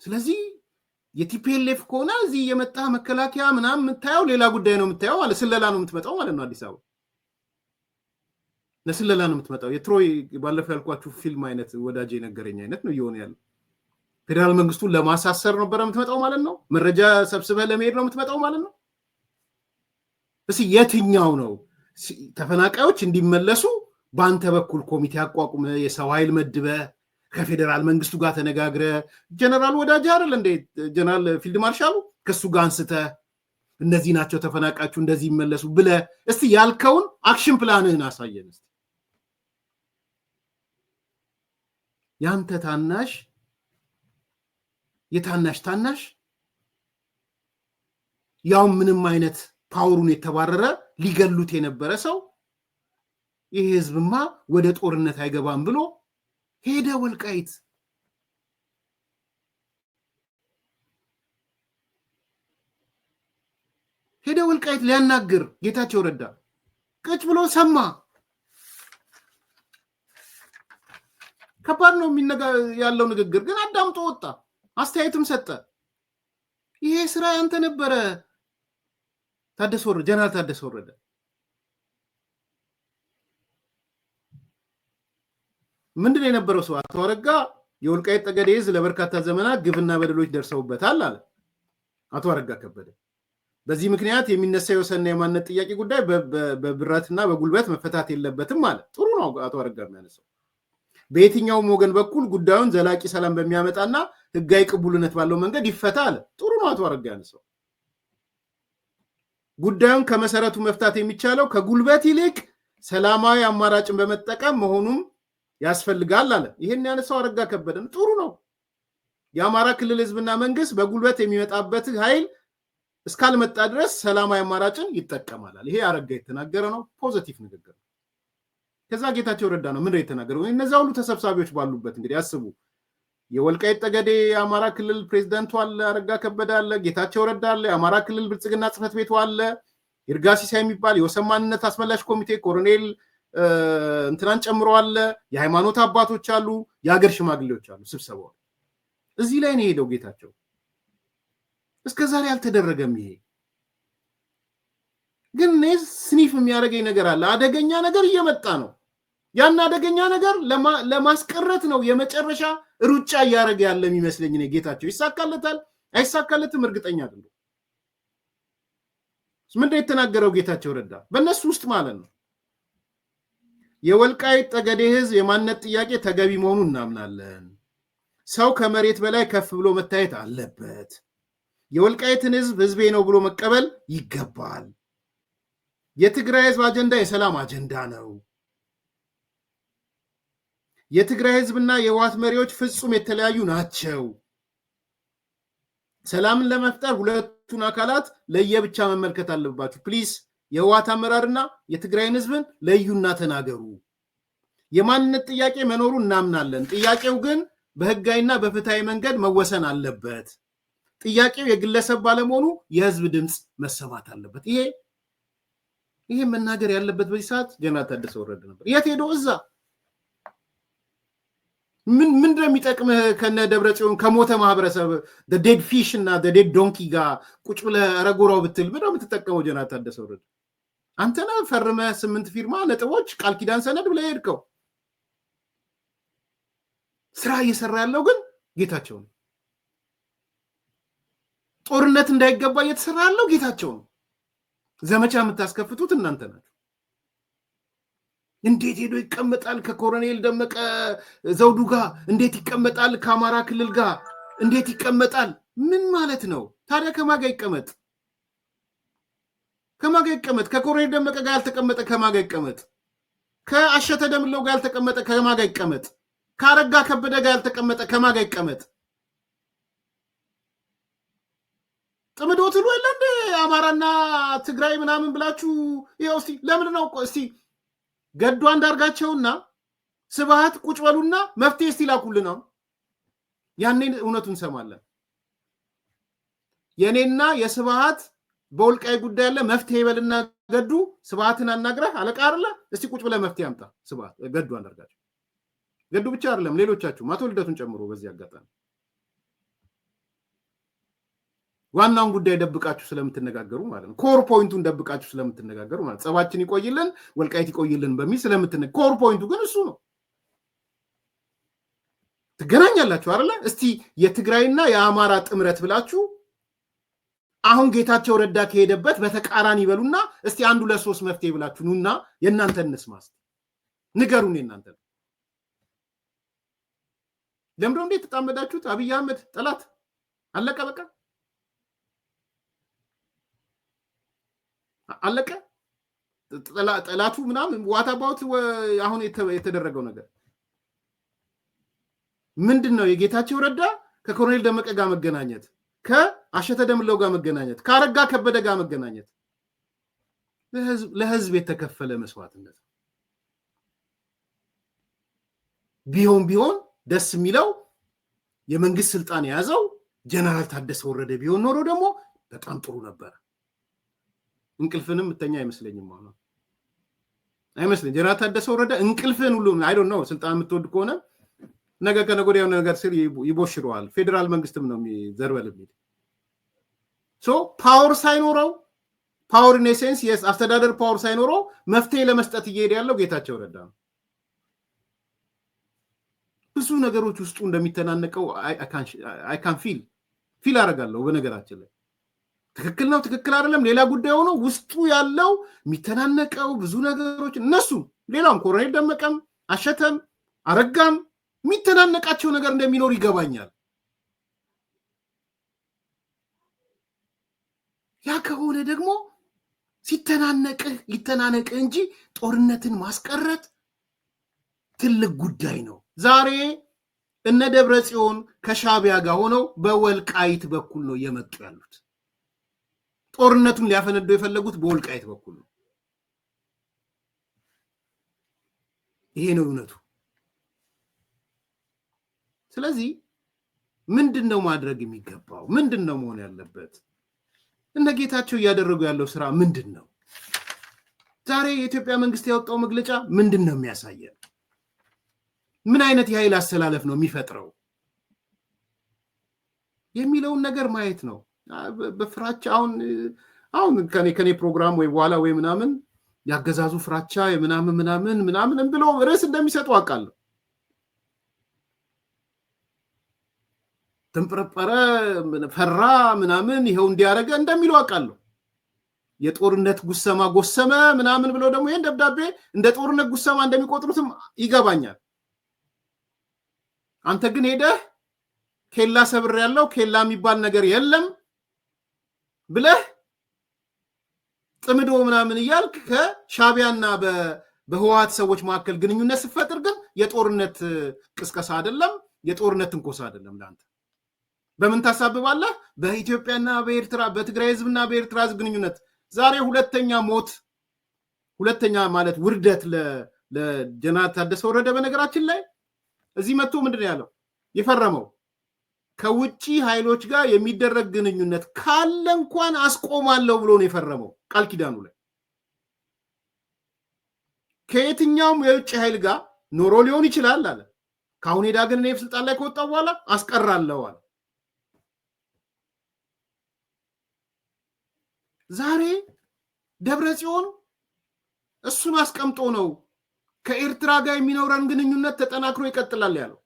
ስለዚህ የቲፒኤልኤፍ ከሆነ እዚህ የመጣ መከላከያ ምናምን የምታየው ሌላ ጉዳይ ነው የምታየው ማለት ስለላ ነው የምትመጣው ማለት ነው። አዲስ አበባ ለስለላ ነው የምትመጣው። የትሮይ ባለፈው ያልኳችሁ ፊልም አይነት ወዳጄ ነገረኝ አይነት ነው እየሆነ ያለው። ፌደራል መንግስቱን ለማሳሰር ነበር የምትመጣው ማለት ነው። መረጃ ሰብስበህ ለመሄድ ነው የምትመጣው ማለት ነው። እሺ የትኛው ነው ተፈናቃዮች እንዲመለሱ በአንተ በኩል ኮሚቴ አቋቁመ የሰው ኃይል መድበ ከፌደራል መንግስቱ ጋር ተነጋግረ ጀነራል ወዳጅ አይደል እንዴ ጀነራል ፊልድ ማርሻሉ ከሱ ጋር አንስተ እነዚህ ናቸው ተፈናቃዮቹ እንደዚህ ይመለሱ ብለ እስቲ ያልከውን አክሽን ፕላንህን አሳየን እስቲ። ያንተ ታናሽ የታናሽ ታናሽ ያው ምንም አይነት ፓወሩን የተባረረ ሊገሉት የነበረ ሰው ይሄ ህዝብማ ወደ ጦርነት አይገባም ብሎ ሄደ ወልቃይት። ሄደ ወልቃይት ሊያናግር ጌታቸው ረዳ ቅጭ ብሎ ሰማ። ከባድ ነው ያለው ንግግር፣ ግን አዳምጦ ወጣ፣ አስተያየትም ሰጠ። ይሄ ስራ ያንተ ነበረ ታደሰ ወረደ፣ ጀነራል ታደሰ ወረደ። ምንድነው የነበረው ሰው? አቶ አረጋ የወልቃይት ጠገዴ ህዝብ ለበርካታ ዘመናት ግፍና በደሎች ደርሰውበታል አለ አቶ አረጋ ከበደ። በዚህ ምክንያት የሚነሳ የወሰንና የማንነት ጥያቄ ጉዳይ በብራትና በጉልበት መፈታት የለበትም አለ። ጥሩ ነው አቶ አረጋ የሚያነሳው። በየትኛውም ወገን በኩል ጉዳዩን ዘላቂ ሰላም በሚያመጣና ህጋዊ ቅቡልነት ባለው መንገድ ይፈታ አለ። ጥሩ ነው አቶ አረጋ ያነሳው። ጉዳዩን ከመሰረቱ መፍታት የሚቻለው ከጉልበት ይልቅ ሰላማዊ አማራጭን በመጠቀም መሆኑም ያስፈልጋል አለ። ይሄን ያነሳው አረጋ ከበደ ጥሩ ነው። የአማራ ክልል ህዝብና መንግስት በጉልበት የሚመጣበት ኃይል እስካልመጣ ድረስ ሰላማዊ አማራጭን ይጠቀማል። ይሄ አረጋ የተናገረ ነው። ፖዚቲቭ ንግግር ነው። ከዛ ጌታቸው ረዳ ነው ምንድነው የተናገረው? እነዚያ ሁሉ ተሰብሳቢዎች ባሉበት እንግዲህ አስቡ። የወልቃይት ጠገዴ የአማራ ክልል ፕሬዝዳንቱ አለ፣ አረጋ ከበደ አለ፣ ጌታቸው ረዳ አለ፣ የአማራ ክልል ብልጽግና ጽህፈት ቤቱ አለ፣ ይርጋ ሲሳይ የሚባል የወሰን ማንነት አስመላሽ ኮሚቴ ኮሎኔል እንትናን ጨምሮ አለ፣ የሃይማኖት አባቶች አሉ፣ የሀገር ሽማግሌዎች አሉ። ስብሰባው እዚህ ላይ ነው ሄደው ጌታቸው። እስከዛሬ አልተደረገም። ይሄ ግን ስኒፍ የሚያደርገኝ ነገር አለ። አደገኛ ነገር እየመጣ ነው። ያን አደገኛ ነገር ለማስቀረት ነው የመጨረሻ ሩጫ እያደረገ ያለ የሚመስለኝ ነው ጌታቸው። ይሳካለታል አይሳካለትም እርግጠኛ አይደለም። ምንድነው የተናገረው ጌታቸው ረዳ? በእነሱ ውስጥ ማለት ነው የወልቃይት ጠገዴ ህዝብ የማንነት ጥያቄ ተገቢ መሆኑን እናምናለን። ሰው ከመሬት በላይ ከፍ ብሎ መታየት አለበት። የወልቃይትን ህዝብ ህዝቤ ነው ብሎ መቀበል ይገባል። የትግራይ ህዝብ አጀንዳ የሰላም አጀንዳ ነው። የትግራይ ህዝብና የህወሓት መሪዎች ፍጹም የተለያዩ ናቸው። ሰላምን ለመፍጠር ሁለቱን አካላት ለየብቻ መመልከት አለባችሁ። ፕሊዝ የህወሓት አመራርና የትግራይን ህዝብን ለዩና ተናገሩ። የማንነት ጥያቄ መኖሩን እናምናለን። ጥያቄው ግን በህጋዊና በፍትሃዊ መንገድ መወሰን አለበት። ጥያቄው የግለሰብ ባለመሆኑ የህዝብ ድምፅ መሰማት አለበት። ይሄ መናገር ያለበት በዚህ ሰዓት ጀነራል ታደሰ ወረደ ነበር። የት ሄዶ እዛ ምን እንደሚጠቅምህ ከነ ደብረጽዮን ከሞተ ማህበረሰብ ዴድ ፊሽ እና ዴድ ዶንኪ ጋር ቁጭ ብለህ ረጎራው ብትል ምንድነው የምትጠቀመው? ጀነራል ታደሰ ወረደ አንተና ፈርመህ 8 ፊርማ ነጥቦች ቃል ኪዳን ሰነድ ብለህ ሄድከው። ስራ እየሰራ ያለው ግን ጌታቸው ነው። ጦርነት እንዳይገባ እየተሰራ ያለው ጌታቸው ነው። ዘመቻ የምታስከፍቱት እናንተ ናችሁ። እንዴት ሄዶ ይቀመጣል ከኮሎኔል ደመቀ ዘውዱ ጋር? እንዴት ይቀመጣል ከአማራ ክልል ጋር? እንዴት ይቀመጣል? ምን ማለት ነው ታዲያ? ከማጋ ይቀመጥ? ከማጋ ይቀመጥ? ከኮሎኔል ደመቀ ጋር ያልተቀመጠ ከማጋ ይቀመጥ? ከአሸተ ደምለው ጋር ያልተቀመጠ ከማጋ ይቀመጥ? ከአረጋ ከበደ ጋር ያልተቀመጠ ከማጋ ይቀመጥ? ጥምዶ ትሉ የለ እንደ አማራና ትግራይ ምናምን ብላችሁ ይኸው። እስቲ ለምን ነው እስቲ ገዱ አንዳርጋቸውና ስብሃት ቁጭ በሉና መፍትሄ እስቲ ላኩልን። ያኔ እውነቱን እንሰማለን። የኔና የስብሃት በወልቃይ ጉዳይ ያለ መፍትሄ ይበልና ገዱ ስብሃትን አናግረህ አለቃ አይደለ? እስቲ ቁጭ ብለህ መፍትሄ አምጣ። ስብሃት ገዱ አንዳርጋቸው፣ ገዱ ብቻ አይደለም ሌሎቻችሁም አቶ ልደቱን ጨምሮ በዚህ አጋጣሚ ዋናውን ጉዳይ ደብቃችሁ ስለምትነጋገሩ ማለት ነው። ኮር ፖይንቱን ደብቃችሁ ስለምትነጋገሩ ማለት ጸባችን ይቆይልን ወልቃይት ይቆይልን በሚል ስለምትነጋገሩ፣ ኮር ፖይንቱ ግን እሱ ነው። ትገናኛላችሁ አይደለ? እስቲ የትግራይና የአማራ ጥምረት ብላችሁ አሁን ጌታቸው ረዳ ከሄደበት በተቃራኒ ይበሉና እስቲ 1 2 3 መፍትሄ ብላችሁ ኑና የእናንተን እንስማስ፣ ንገሩን። የእናንተ ለምንድነው እንዴት ተጣመዳችሁት? አብይ አህመድ ጠላት አለቀ በቃ አለቀ። ጠላቱ ምናምን ዋታባውት አሁን የተደረገው ነገር ምንድነው? የጌታቸው ረዳ ከኮሎኔል ደመቀ ጋር መገናኘት፣ ከአሸተ ደምለው ጋር መገናኘት፣ ከአረጋ ከበደ ጋር መገናኘት ለህዝብ የተከፈለ መስዋዕትነት ቢሆን ደስ የሚለው የመንግስት ስልጣን የያዘው ጀነራል ታደሰ ወረደ ቢሆን ኖሮ ደግሞ በጣም ጥሩ ነበር። እንቅልፍንም እተኛ አይመስለኝም። አሁን አይመስለኝ ጀነራል ታደሰ ወረደ እንቅልፍን ሁሉ አይ ዶንት ኖ ስልጣን የምትወድ ከሆነ ነገ ከነገ ወዲያ ነገር ስር ይቦሽረዋል። ፌደራል መንግስትም ነው የሚዘርበል የሚል ሶ ፓወር ሳይኖረው ፓወር ኢን ኤሴንስ የስ አስተዳደር ፓወር ሳይኖረው መፍትሄ ለመስጠት እየሄደ ያለው ጌታቸው ረዳ ነው። ብዙ ነገሮች ውስጡ እንደሚተናነቀው አይ ካን ፊል አደርጋለሁ። በነገራችን ላይ ትክክል ነው ትክክል አይደለም ሌላ ጉዳይ ሆኖ ውስጡ ያለው የሚተናነቀው ብዙ ነገሮች እነሱ ሌላም ኮሎኔል ደመቀም አሸተም አረጋም የሚተናነቃቸው ነገር እንደሚኖር ይገባኛል። ያ ከሆነ ደግሞ ሲተናነቅህ ይተናነቅህ እንጂ ጦርነትን ማስቀረት ትልቅ ጉዳይ ነው። ዛሬ እነ ደብረ ጽዮን ከሻቢያ ጋር ሆነው በወልቃይት በኩል ነው የመጡ ያሉት። ጦርነቱን ሊያፈነዱ የፈለጉት በወልቃይት በኩል ነው። ይሄ ነው እውነቱ። ስለዚህ ምንድነው ማድረግ የሚገባው? ምንድነው መሆን ያለበት? እነ ጌታቸው እያደረጉ ያለው ስራ ምንድነው? ዛሬ የኢትዮጵያ መንግስት ያወጣው መግለጫ ምንድነው የሚያሳየው? ምን አይነት የኃይል አሰላለፍ ነው የሚፈጥረው የሚለውን ነገር ማየት ነው። በፍራቻ አሁን ከኔ ፕሮግራም ወይ በኋላ ወይ ምናምን ያገዛዙ ፍራቻ ምናምን ብሎ ርዕስ እንደሚሰጡ አውቃለሁ። ተንፈረፈረ ፈራ ምናምን ይሄው እንዲያረገ እንደሚሉ አውቃለሁ። የጦርነት ጉሰማ ጎሰመ ምናምን ብሎ ደግሞ ይሄን ደብዳቤ እንደ ጦርነት ጉሰማ እንደሚቆጥሩትም ይገባኛል። አንተ ግን ሄደህ ኬላ ሰብር ያለው ኬላ የሚባል ነገር የለም ብለህ ጥምዶ ምናምን እያልክ ከሻቢያና በህወሓት ሰዎች መካከል ግንኙነት ሲፈጥር ግን የጦርነት ቅስቀሳ አይደለም፣ የጦርነት ትንኮሳ አይደለም። ለአንተ በምን ታሳብባለህ? በኢትዮጵያና በኤርትራ በትግራይ ህዝብና በኤርትራ ህዝብ ግንኙነት ዛሬ ሁለተኛ ማለት ውርደት ለጀነራል ታደሰ ወረደ። በነገራችን ላይ እዚህ መጥቶ ምንድነው ያለው? የፈረመው ከውጪ ኃይሎች ጋር የሚደረግ ግንኙነት ካለ እንኳን አስቆማለሁ ብሎ ነው የፈረመው ቃል ኪዳኑ ላይ። ከየትኛውም የውጭ ኃይል ጋር ኖሮ ሊሆን ይችላል አለ። ካሁን ሄዳ ግን እኔ ስልጣን ላይ ከወጣው በኋላ አስቀራለሁ አለ። ዛሬ ደብረ ጽዮን እሱን አስቀምጦ ነው ከኤርትራ ጋር የሚኖረን ግንኙነት ተጠናክሮ ይቀጥላል ያለው።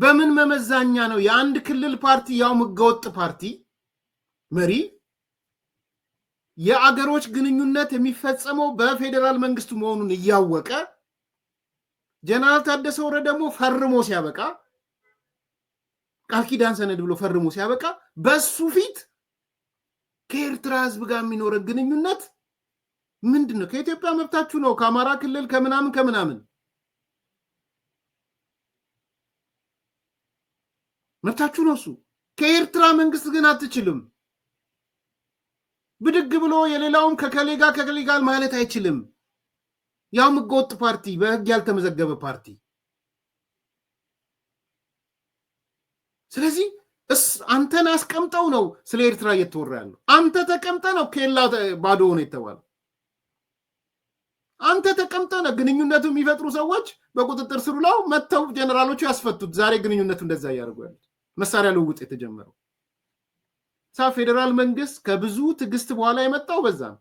በምን መመዛኛ ነው የአንድ ክልል ፓርቲ ያው ህገወጥ ፓርቲ መሪ የአገሮች ግንኙነት የሚፈጸመው በፌደራል መንግስቱ መሆኑን እያወቀ ጀነራል ታደሰ ወረደ ደግሞ ፈርሞ ሲያበቃ ቃል ኪዳን ሰነድ ብሎ ፈርሞ ሲያበቃ በሱ ፊት ከኤርትራ ህዝብ ጋር የሚኖር ግንኙነት ምንድነው? ከኢትዮጵያ መብታችሁ ነው፣ ከአማራ ክልል ከምናምን መብታችሁ ነው እሱ። ከኤርትራ መንግስት ግን አትችልም። ብድግ ብሎ የሌላውም ከከሌ ጋር ማለት አይችልም። ያው ህገወጥ ፓርቲ፣ በህግ ያልተመዘገበ ፓርቲ። ስለዚህ አንተን አስቀምጠው ነው ስለ ኤርትራ እየተወራ ያለው። አንተ ተቀምጠ ነው ኬላ ባዶ ሆነ የተባለው። አንተ ተቀምጠ ነው ግንኙነቱ የሚፈጥሩ ሰዎች በቁጥጥር ስር ውለው መተው ጀነራሎቹ ያስፈቱት። ዛሬ ግንኙነቱ እንደዛ ያደርጉ ያሉት መሳሪያ ልውውጥ የተጀመረው ፌዴራል መንግስት ከብዙ ትግስት በኋላ የመጣው በዛ ነው።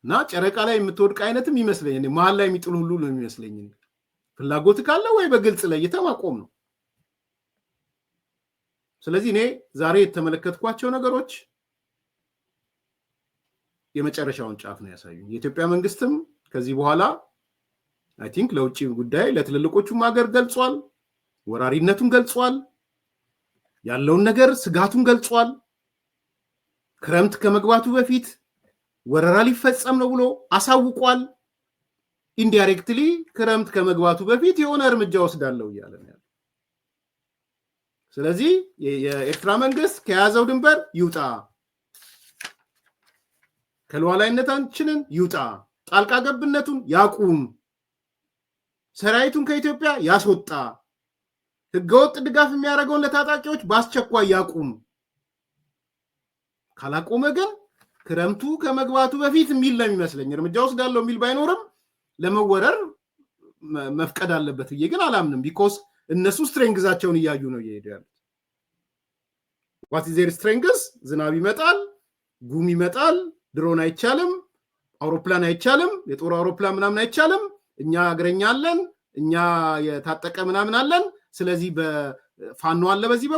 እና ጨረቃ ላይ የምትወድቅ አይነትም ይመስለኝ፣ መሀል ላይ የሚጥሉ ሁሉ ነው የሚመስለኝ። ፍላጎት ካለ ወይ በግልጽ ላይ የተማቆም ነው። ስለዚህ እኔ ዛሬ የተመለከትኳቸው ነገሮች የመጨረሻውን ጫፍ ነው ያሳዩኝ። የኢትዮጵያ መንግስትም ከዚህ በኋላ አይ ቲንክ ለውጭ ጉዳይ ለትልልቆቹም ሀገር ገልጿል፣ ወራሪነቱን ገልጿል፣ ያለውን ነገር ስጋቱን ገልጿል። ክረምት ከመግባቱ በፊት ወረራ ሊፈጸም ነው ብሎ አሳውቋል። ኢንዳይሬክትሊ ክረምት ከመግባቱ በፊት የሆነ እርምጃ ወስዳለው እያለ ነው። ስለዚህ የኤርትራ መንግስት ከያዘው ድንበር ይውጣ፣ ከሉዓላዊነታችንን ይውጣ፣ ጣልቃ ገብነቱን ያቁም፣ ሰራዊቱን ከኢትዮጵያ ያስወጣ፣ ህገወጥ ድጋፍ የሚያደርገውን ለታጣቂዎች በአስቸኳይ ያቁም። ካላቆመ ግን ክረምቱ ከመግባቱ በፊት የሚል ነው የሚመስለኝ። እርምጃ ወስዳለው የሚል ባይኖርም ለመወረር መፍቀድ አለበት ብዬ ግን አላምንም። ቢኮዝ እነሱ ስትሬንግዛቸውን እያዩ ነው እየሄዱ ያሉት። ዋት ኢዝ ዜር ስትሬንግዝ? ዝናብ ይመጣል፣ ጉም ይመጣል፣ ድሮን አይቻልም፣ አውሮፕላን አይቻልም፣ የጦር አውሮፕላን ምናምን አይቻልም፣ እኛ እግረኛ አለን፣ እኛ የታጠቀ ምናምን አለን። ስለዚህ በፋኖ አለ በዚህ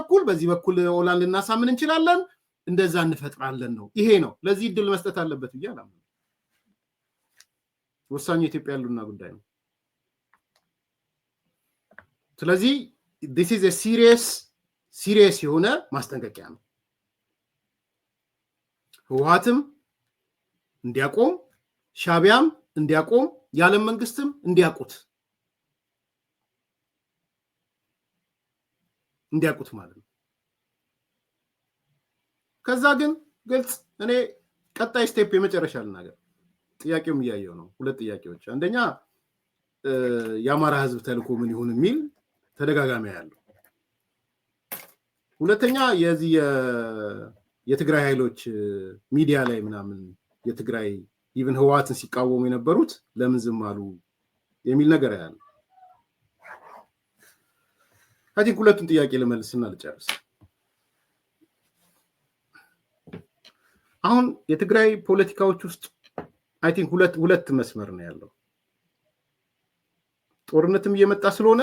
በኩል ኦላን ልናሳምን እንችላለን፣ እንደዛ እንፈጥራለን ነው። ይሄ ነው። ለዚህ እድል መስጠት አለበት ብዬ አላምንም። ወሳኙ የኢትዮጵያ ያሉና ጉዳይ ነው። ስለዚህ this is a serious የሆነ ማስጠንቀቂያ ነው። ህወሓትም እንዲያቆም፣ ሻቢያም እንዲያቆም፣ የዓለም መንግስትም እንዲያውቁት ማለት ነው። ከዛ ግን ግልጽ እኔ ቀጣይ ስቴፕ የመጨረሻ ልናገር። ጥያቄውም እያየው ነው። ሁለት ጥያቄዎች። አንደኛ የአማራ ህዝብ ተልእኮ ምን ይሁን የሚል ተደጋጋሚ ያለው። ሁለተኛ የዚህ የትግራይ ኃይሎች ሚዲያ ላይ ምናምን የትግራይ ኢቭን ህወሓትን ሲቃወሙ የነበሩት ለምን ዝም አሉ የሚል ነገር ያለ። አይ ቲንክ ሁለቱን ጥያቄ ልመልስና ልጨርስ። አሁን የትግራይ ፖለቲካዎች ውስጥ አይ ቲንክ ሁለት መስመር ነው ያለው። ጦርነትም እየመጣ ስለሆነ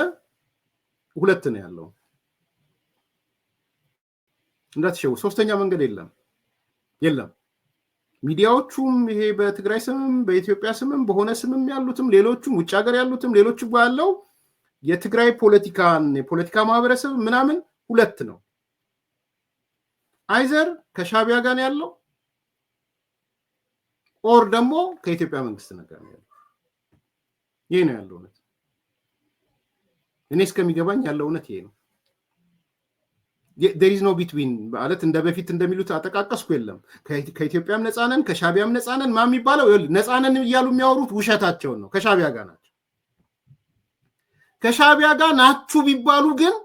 ሁለት ነው ያለው። እንዳትሸው ሶስተኛ መንገድ የለም። ሚዲያዎቹም ይሄ በትግራይ ስምም በኢትዮጵያ ስምም በሆነ ስምም ያሉትም ሌሎቹም ውጭ ሀገር ያሉትም ሌሎችም ያለው የትግራይ የፖለቲካ ማህበረሰብ ምናምን ሁለት ነው። አይዘር ከሻቢያ ጋር ያለው ኦር ደግሞ ከኢትዮጵያ መንግስት ነገር ነው ያለው። ይሄ ነው ያለው እውነት። እኔ እስከሚገባኝ ያለው እውነት ይሄ ነው። there is no between ማለት እንደ በፊት እንደሚሉት አጠቃቀስኩ የለም። ከኢትዮጵያም ነፃነን ከሻቢያም ነፃነን ማን የሚባለው ነፃነን እያሉ የሚያወሩት ውሸታቸውን ነው። ከሻቢያ ጋር ናቸው። ከሻቢያ ጋር ናችሁ ቢባሉ ግን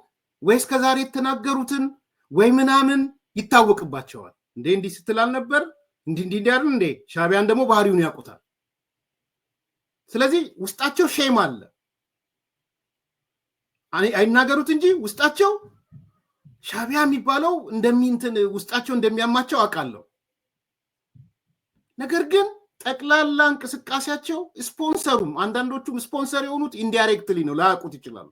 ወይስ ከዛሬ የተናገሩትን ወይ ምናምን ይታወቅባቸዋል። እንዲህ ስትላል ነበር እንዲህ አይደል እንዴ? ሻቢያን ደግሞ ባህሪውን ያውቁታል። ስለዚህ ውስጣቸው ሼም አለ። አይናገሩት እንጂ ውስጣቸው ሻቢያ የሚባለው ውስጣቸው እንደሚያማቸው አውቃለሁ። ነገር ግን ጠቅላላ እንቅስቃሴያቸው ስፖንሰሩም አንዳንዶቹም ስፖንሰር የሆኑት ኢንዳይሬክትሊ ነው ላያውቁት ይችላሉ።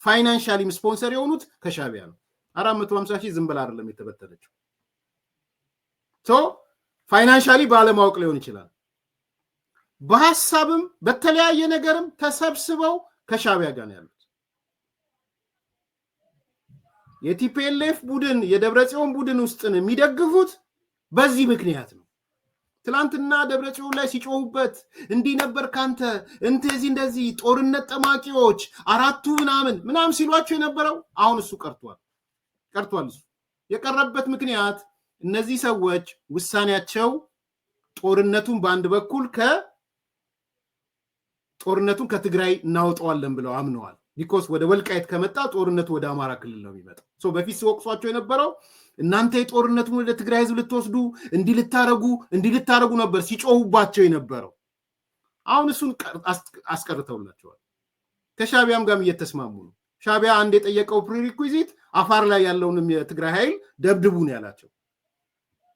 ፋይናንሻሊም ስፖንሰር የሆኑት ከሻቢያ ነው። 450 ሺህ ዝም ብላ አይደለም የተበተነችው። ፋይናንሻሊ ባለማወቅ ሊሆን ይችላል። በሐሳብም በተለያየ ነገርም ተሰብስበው ከሻቢያ ጋር ነው ያሉት። የቲፒኤልኤፍ ቡድን የደብረጽዮን ቡድን ውስጥን የሚደግፉት በዚህ ምክንያት ነው። ትላንትና ደብረጽዮን ላይ ሲጮሁበት እንዲህ ነበር ካንተ እንደዚህ ጦርነት ጠማቂዎች አራቱ ምናምን ሲሏቸው የነበረው አሁን እሱ ቀርቷል። እሱ የቀረበት ምክንያት እነዚህ ሰዎች ውሳኔያቸው ጦርነቱን በአንድ በኩል ጦርነቱን ከትግራይ እናወጣዋለን ብለው አምነዋል። ቢኮዝ ወደ ወልቃይት ከመጣ ጦርነቱ ወደ አማራ ክልል ነው የሚመጣው። በፊት ሲወቅሷቸው የነበረው እናንተ የጦርነቱን ወደ ትግራይ ህዝብ ልትወስዱ እንዲህ ልታረጉ ነበር ሲጮሁባቸው የነበረው። አሁን እሱን አስቀርተውላቸዋል። ከሻቢያም ጋርም እየተስማሙ ነው። ሻቢያ አንድ የጠየቀው ፕሪሪኩዊዚት አፋር ላይ ያለውንም የትግራይ ኃይል ደብድቡ ነው ያላቸው።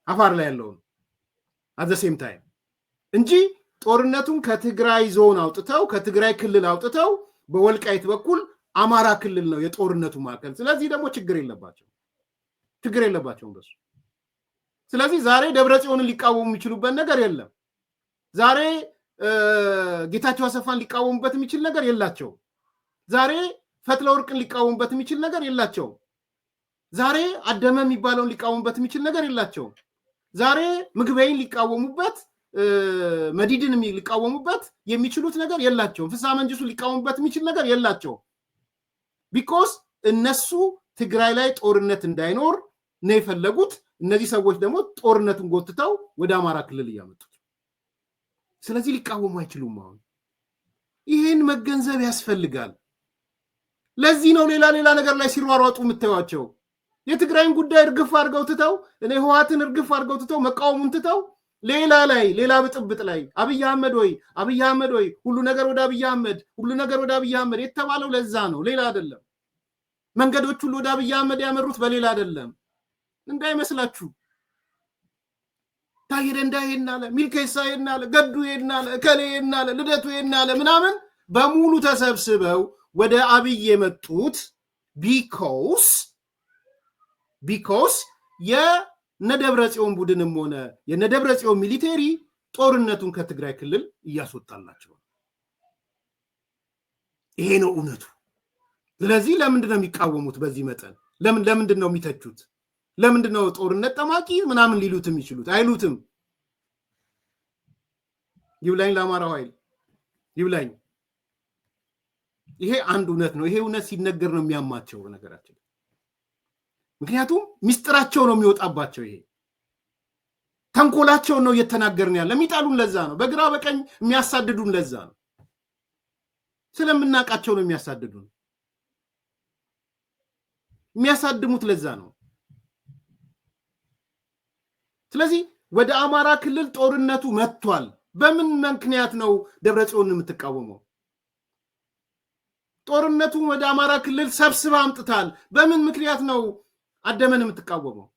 አፋር ላይ ያለውን አት ዘ ሴም ታይም እንጂ ጦርነቱን ከትግራይ ዞን አውጥተው ከትግራይ ክልል አውጥተው በወልቃይት በኩል አማራ ክልል ነው የጦርነቱ ማዕከል። ስለዚህ ደግሞ ችግር የለባቸውም በሱ። ስለዚህ ዛሬ ደብረጽዮንን ሊቃወሙ የሚችሉበት ነገር የለም። ዛሬ ጌታቸው አሰፋን ሊቃወሙበት የሚችል ነገር የላቸው። ዛሬ ፈትለወርቅን ሊቃወሙበት የሚችል ነገር የላቸው። ዛሬ አደመ የሚባለውን ሊቃወሙበት የሚችል ነገር የላቸው። ዛሬ ምግበይን ሊቃወሙበት መዲድን ሊቃወሙበት የሚችሉት ነገር የላቸውም። ፍስሐ መንግስቱ ሊቃወሙበት የሚችል ነገር የላቸው። ቢኮዝ እነሱ ትግራይ ላይ ጦርነት እንዳይኖር ነው የፈለጉት። እነዚህ ሰዎች ደግሞ ጦርነቱን ጎትተው ወደ አማራ ክልል እያመጡት። ስለዚህ ሊቃወሙ አይችሉም። አሁን ይህን መገንዘብ ያስፈልጋል። ለዚህ ነው ሌላ ነገር ላይ ሲሯሯጡ የምታዩቸው። የትግራይን ጉዳይ እርግፍ አድርገው ትተው ህወሓትን እርግፍ አድርገው ትተው መቃወሙን ትተው ሌላ ብጥብጥ ላይ አብይ አህመድ ወይ ሁሉ ነገር ወደ አብይ አህመድ የተባለው ለዛ ነው፣ ሌላ አይደለም። መንገዶች ሁሉ ወደ አብይ አህመድ ያመሩት በሌላ አይደለም እንዳይመስላችሁ። ታዬ ደንዳ ይሄናለ፣ ሚልኬሳ ይሄናለ፣ ገዱ ይሄናለ፣ እከሌ ይሄናለ፣ ልደቱ ይሄናለ ምናምን በሙሉ ተሰብስበው ወደ አብይ የመጡት ቢኮስ የነደብረጽዮን ቡድንም ሆነ የነደብረጽዮን ሚሊቴሪ ጦርነቱን ከትግራይ ክልል እያስወጣላቸው። ይሄ ነው እውነቱ። ስለዚህ ለምንድን ነው የሚቃወሙት? በዚህ መጠን ለምንድን ነው የሚተቹት? ለምንድን ነው ጦርነት ጠማቂ ምናምን ሊሉት የሚችሉት? አይሉትም። ይብላኝ ለአማራው ኃይል ይብላኝ። ይሄ አንድ እውነት ነው። ይሄ እውነት ሲነገር ነው የሚያማቸው ነገራችን። ምክንያቱም ሚስጥራቸው ነው የሚወጣባቸው። ይሄ ተንኮላቸውን ነው እየተናገርን ያለ። የሚጣሉን ለዛ ነው። በግራ በቀኝ የሚያሳድዱን ለዛ ነው። ስለምናቃቸው ነው የሚያሳድሙት ለዛ ነው። ስለዚህ ወደ አማራ ክልል ጦርነቱ መጥቷል። በምን ምክንያት ነው ደብረጽዮን የምትቃወመው? ጦርነቱን ወደ አማራ ክልል ሰብስባ አምጥታል። በምን ምክንያት ነው አደመን የምትቃወመው?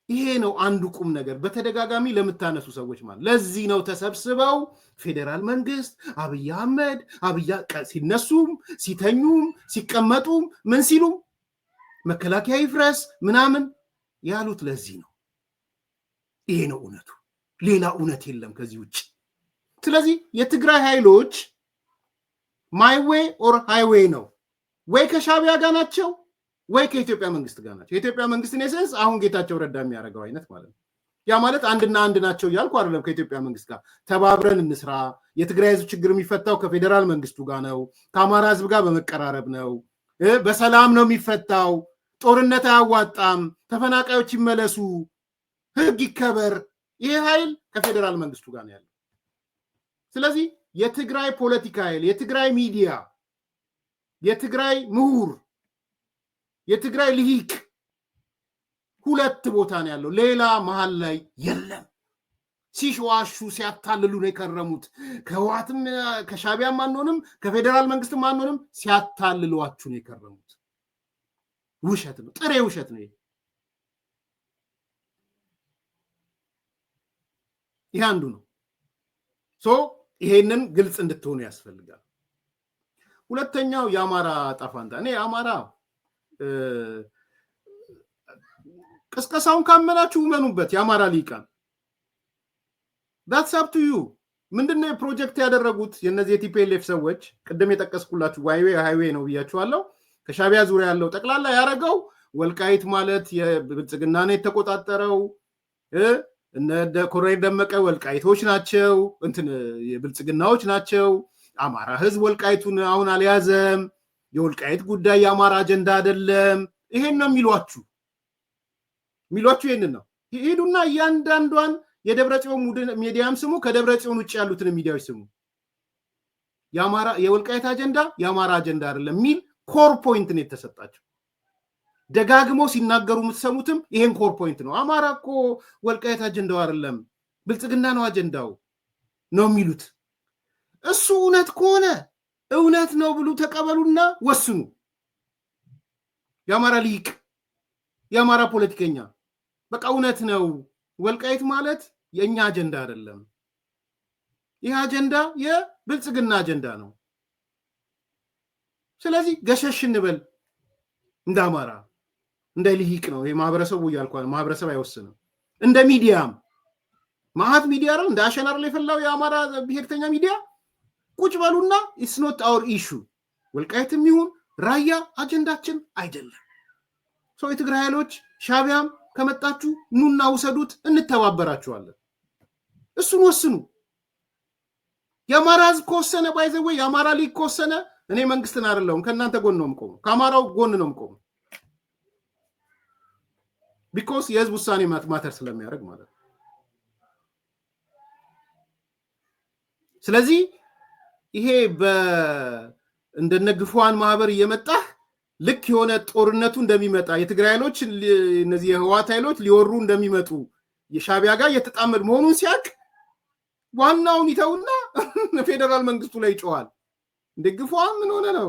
ይሄ ነው አንዱ ቁም ነገር በተደጋጋሚ ለምታነሱ ሰዎች ማለት። ለዚህ ነው ተሰብስበው ፌዴራል መንግስት አብይ አህመድ ሲነሱም ሲተኙም ሲቀመጡም ምን ሲሉም መከላከያ ይፍረስ ምናምን ያሉት ለዚህ ነው። ይሄ ነው እውነቱ። ሌላ እውነት የለም ከዚህ ውጭ። ስለዚህ የትግራይ ኃይሎች ማይ ዌይ ኦር ሃይዌይ ነው። ወይ ከሻቢያ ጋር ናቸው ወይ ከኢትዮጵያ መንግስት ጋር ናቸው። የኢትዮጵያ መንግስትን ኤሰንስ አሁን ጌታቸው ረዳ የሚያደርገው አይነት ማለት ነው። ያ ማለት አንድና አንድ ናቸው እያልኩ አይደለም። ከኢትዮጵያ መንግስት ጋር ተባብረን እንስራ። የትግራይ ህዝብ ችግር የሚፈታው ከፌዴራል መንግስቱ ጋር ነው፣ ከአማራ ህዝብ ጋር በመቀራረብ ነው፣ በሰላም ነው የሚፈታው፣ ጦርነት አያዋጣም፣ ተፈናቃዮች ይመለሱ፣ ህግ ይከበር። ይሄ ኃይል ከፌዴራል መንግስቱ ጋር ነው ያለው። ስለዚህ የትግራይ ፖለቲካ ኃይል፣ የትግራይ ሚዲያ፣ የትግራይ ምሁር፣ የትግራይ ልሂቅ ሁለት ቦታ ነው ያለው። ሌላ መሀል ላይ የለም። ሲሸዋሹ ሲያታልሉ ነው የከረሙት። ከህወሓትም ከሻቢያም አንሆንም ከፌዴራል መንግስትም አንሆንም ሲያታልሏችሁ ነው የከረሙት። ውሸት ነው፣ ጥሬ ውሸት ነው። ይሄ አንዱ ነው። ይሄንን ግልጽ እንድትሆኑ ያስፈልጋል። ሁለተኛው የአማራ ጣፋንታ እኔ አማራ ቅስቀሳውን ካመናችሁ እመኑበት። የአማራ ሊቃን that's up to you። ምንድነው ፕሮጀክት ያደረጉት የነዚህ የቲፒኤልኤፍ ሰዎች? ቅድም የጠቀስኩላችሁ ሃይዌይ ነው ብያችኋለሁ። ከሻቢያ ዙሪያ ያለው ጠቅላላ ያደረገው ወልቃይት ማለት የብልጽግና ነው የተቆጣጠረው። እነ ኮሎኔል ደመቀ ወልቃይቶች ናቸው፣ የብልጽግናዎች ናቸው። አማራ ህዝብ ወልቃይቱን አሁን አልያዘም። የወልቃይት ጉዳይ የአማራ አጀንዳ አይደለም። ይሄን ነው የሚሏችሁ ይሄንን ነው። ሄዱና እያንዳንዷን የደብረጽዮን ሚዲያም ስሙ፣ ከደብረጽዮን ውጭ ያሉትን ሚዲያዎች ስሙ። የወልቃይት አጀንዳ የአማራ አጀንዳ አይደለም የሚል ኮር ፖይንት ነው የተሰጣቸው። ደጋግሞ ሲናገሩ የምትሰሙትም ይሄን ኮር ፖይንት ነው። አማራ እኮ ወልቃይት አጀንዳው አይደለም ብልጽግና ነው አጀንዳው ነው የሚሉት። እሱ እውነት ከሆነ እውነት ነው ብሉ፣ ተቀበሉና ወስኑ። የአማራ ሊቅ፣ የአማራ ፖለቲከኛ በቃ እውነት ነው፣ ወልቃይት ማለት የኛ አጀንዳ አይደለም፣ ይህ አጀንዳ የብልጽግና አጀንዳ ነው። ስለዚህ ገሸሽ እንበል እንደ አማራ እንደ ሊቅ ነው። ይሄ ማህበረሰቡ እያልኳል፣ ማህበረሰብ አይወስንም። እንደ ሚዲያም ማህት ሚዲያ ነው እንደ አሸናር ላይ ፈላው የአማራ ብሔርተኛ ሚዲያ ቁጭ በሉና ኢትስ ኖት አወር ኢሹ፣ ወልቃይትም ይሁን ራያ አጀንዳችን አይደለም። የትግራይ ኃይሎች ሻቢያም ከመጣችሁ ኑና ውሰዱት፣ እንተባበራችኋለን። እሱን ወስኑ። የአማራ ህዝብ ከወሰነ ባይዘወይ የአማራ ሊግ ከወሰነ እኔ መንግስትን አይደለሁም፣ ከእናንተ ጎን ነው የምቆመው፣ ከአማራው ጎን ነው የምቆመው። ቢኮዝ የህዝብ ውሳኔ ማተር ስለሚያደርግ ማለት ነው። ስለዚህ ይሄ እንደነግፏን ማህበር እየመጣ ልክ የሆነ ጦርነቱ እንደሚመጣ የትግራይ ኃይሎች እነዚህ የህወሓት ኃይሎች ሊወሩ እንደሚመጡ የሻቢያ ጋር እየተጣመድ መሆኑን ሲያቅ ዋናውን ይተውና ፌደራል መንግስቱ ላይ ይጮሃል። እንደግፏን ምን ሆነ ነው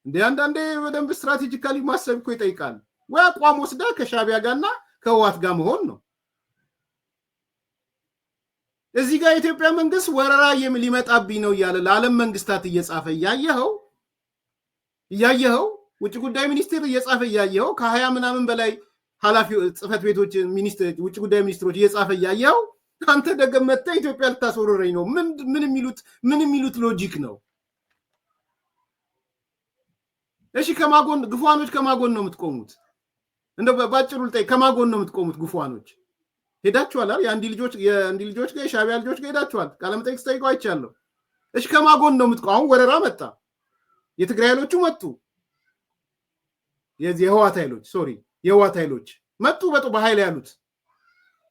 እንደ አንዳንዴ በደንብ ስትራቴጂካሊ ማሰብ እኮ ይጠይቃል። ወይ አቋም ወስዳ ከሻቢያ ጋርና ከህወሓት ጋር መሆን ነው። እዚህ ጋር የኢትዮጵያ መንግስት ወረራ ሊመጣብኝ ነው እያለ ለዓለም መንግስታት እየጻፈ እያየኸው ውጭ ጉዳይ ሚኒስቴር እየጻፈ እያየኸው ከ20 ምናምን በላይ ኃላፊ ጽህፈት ቤቶች ውጭ ጉዳይ ሚኒስትሮች እየጻፈ እያየኸው አንተ ደገመተ ኢትዮጵያ ልታስወረረኝ ነው። ምን የሚሉት ሎጂክ ነው? እሺ ግፏኖች ከማጎን ነው የምትቆሙት? እንደው ባጭሩ ልጠይቅ፣ ከማጎን ነው የምትቆሙት? ግፏኖች ሄዳችኋል አይደል? የአንዲ ልጆች ጋር የሻቢያ ልጆች ጋር ሄዳችኋል። ቃለመጠይቅ ስጠይቀው አይቻለሁ። እሺ ከማጎን ነው የምትቆሙ? አሁን ወረራ መጣ፣ የትግራይ ኃይሎቹ መጡ፣ የህወሓት ኃይሎች መጡ በኃይል ያሉት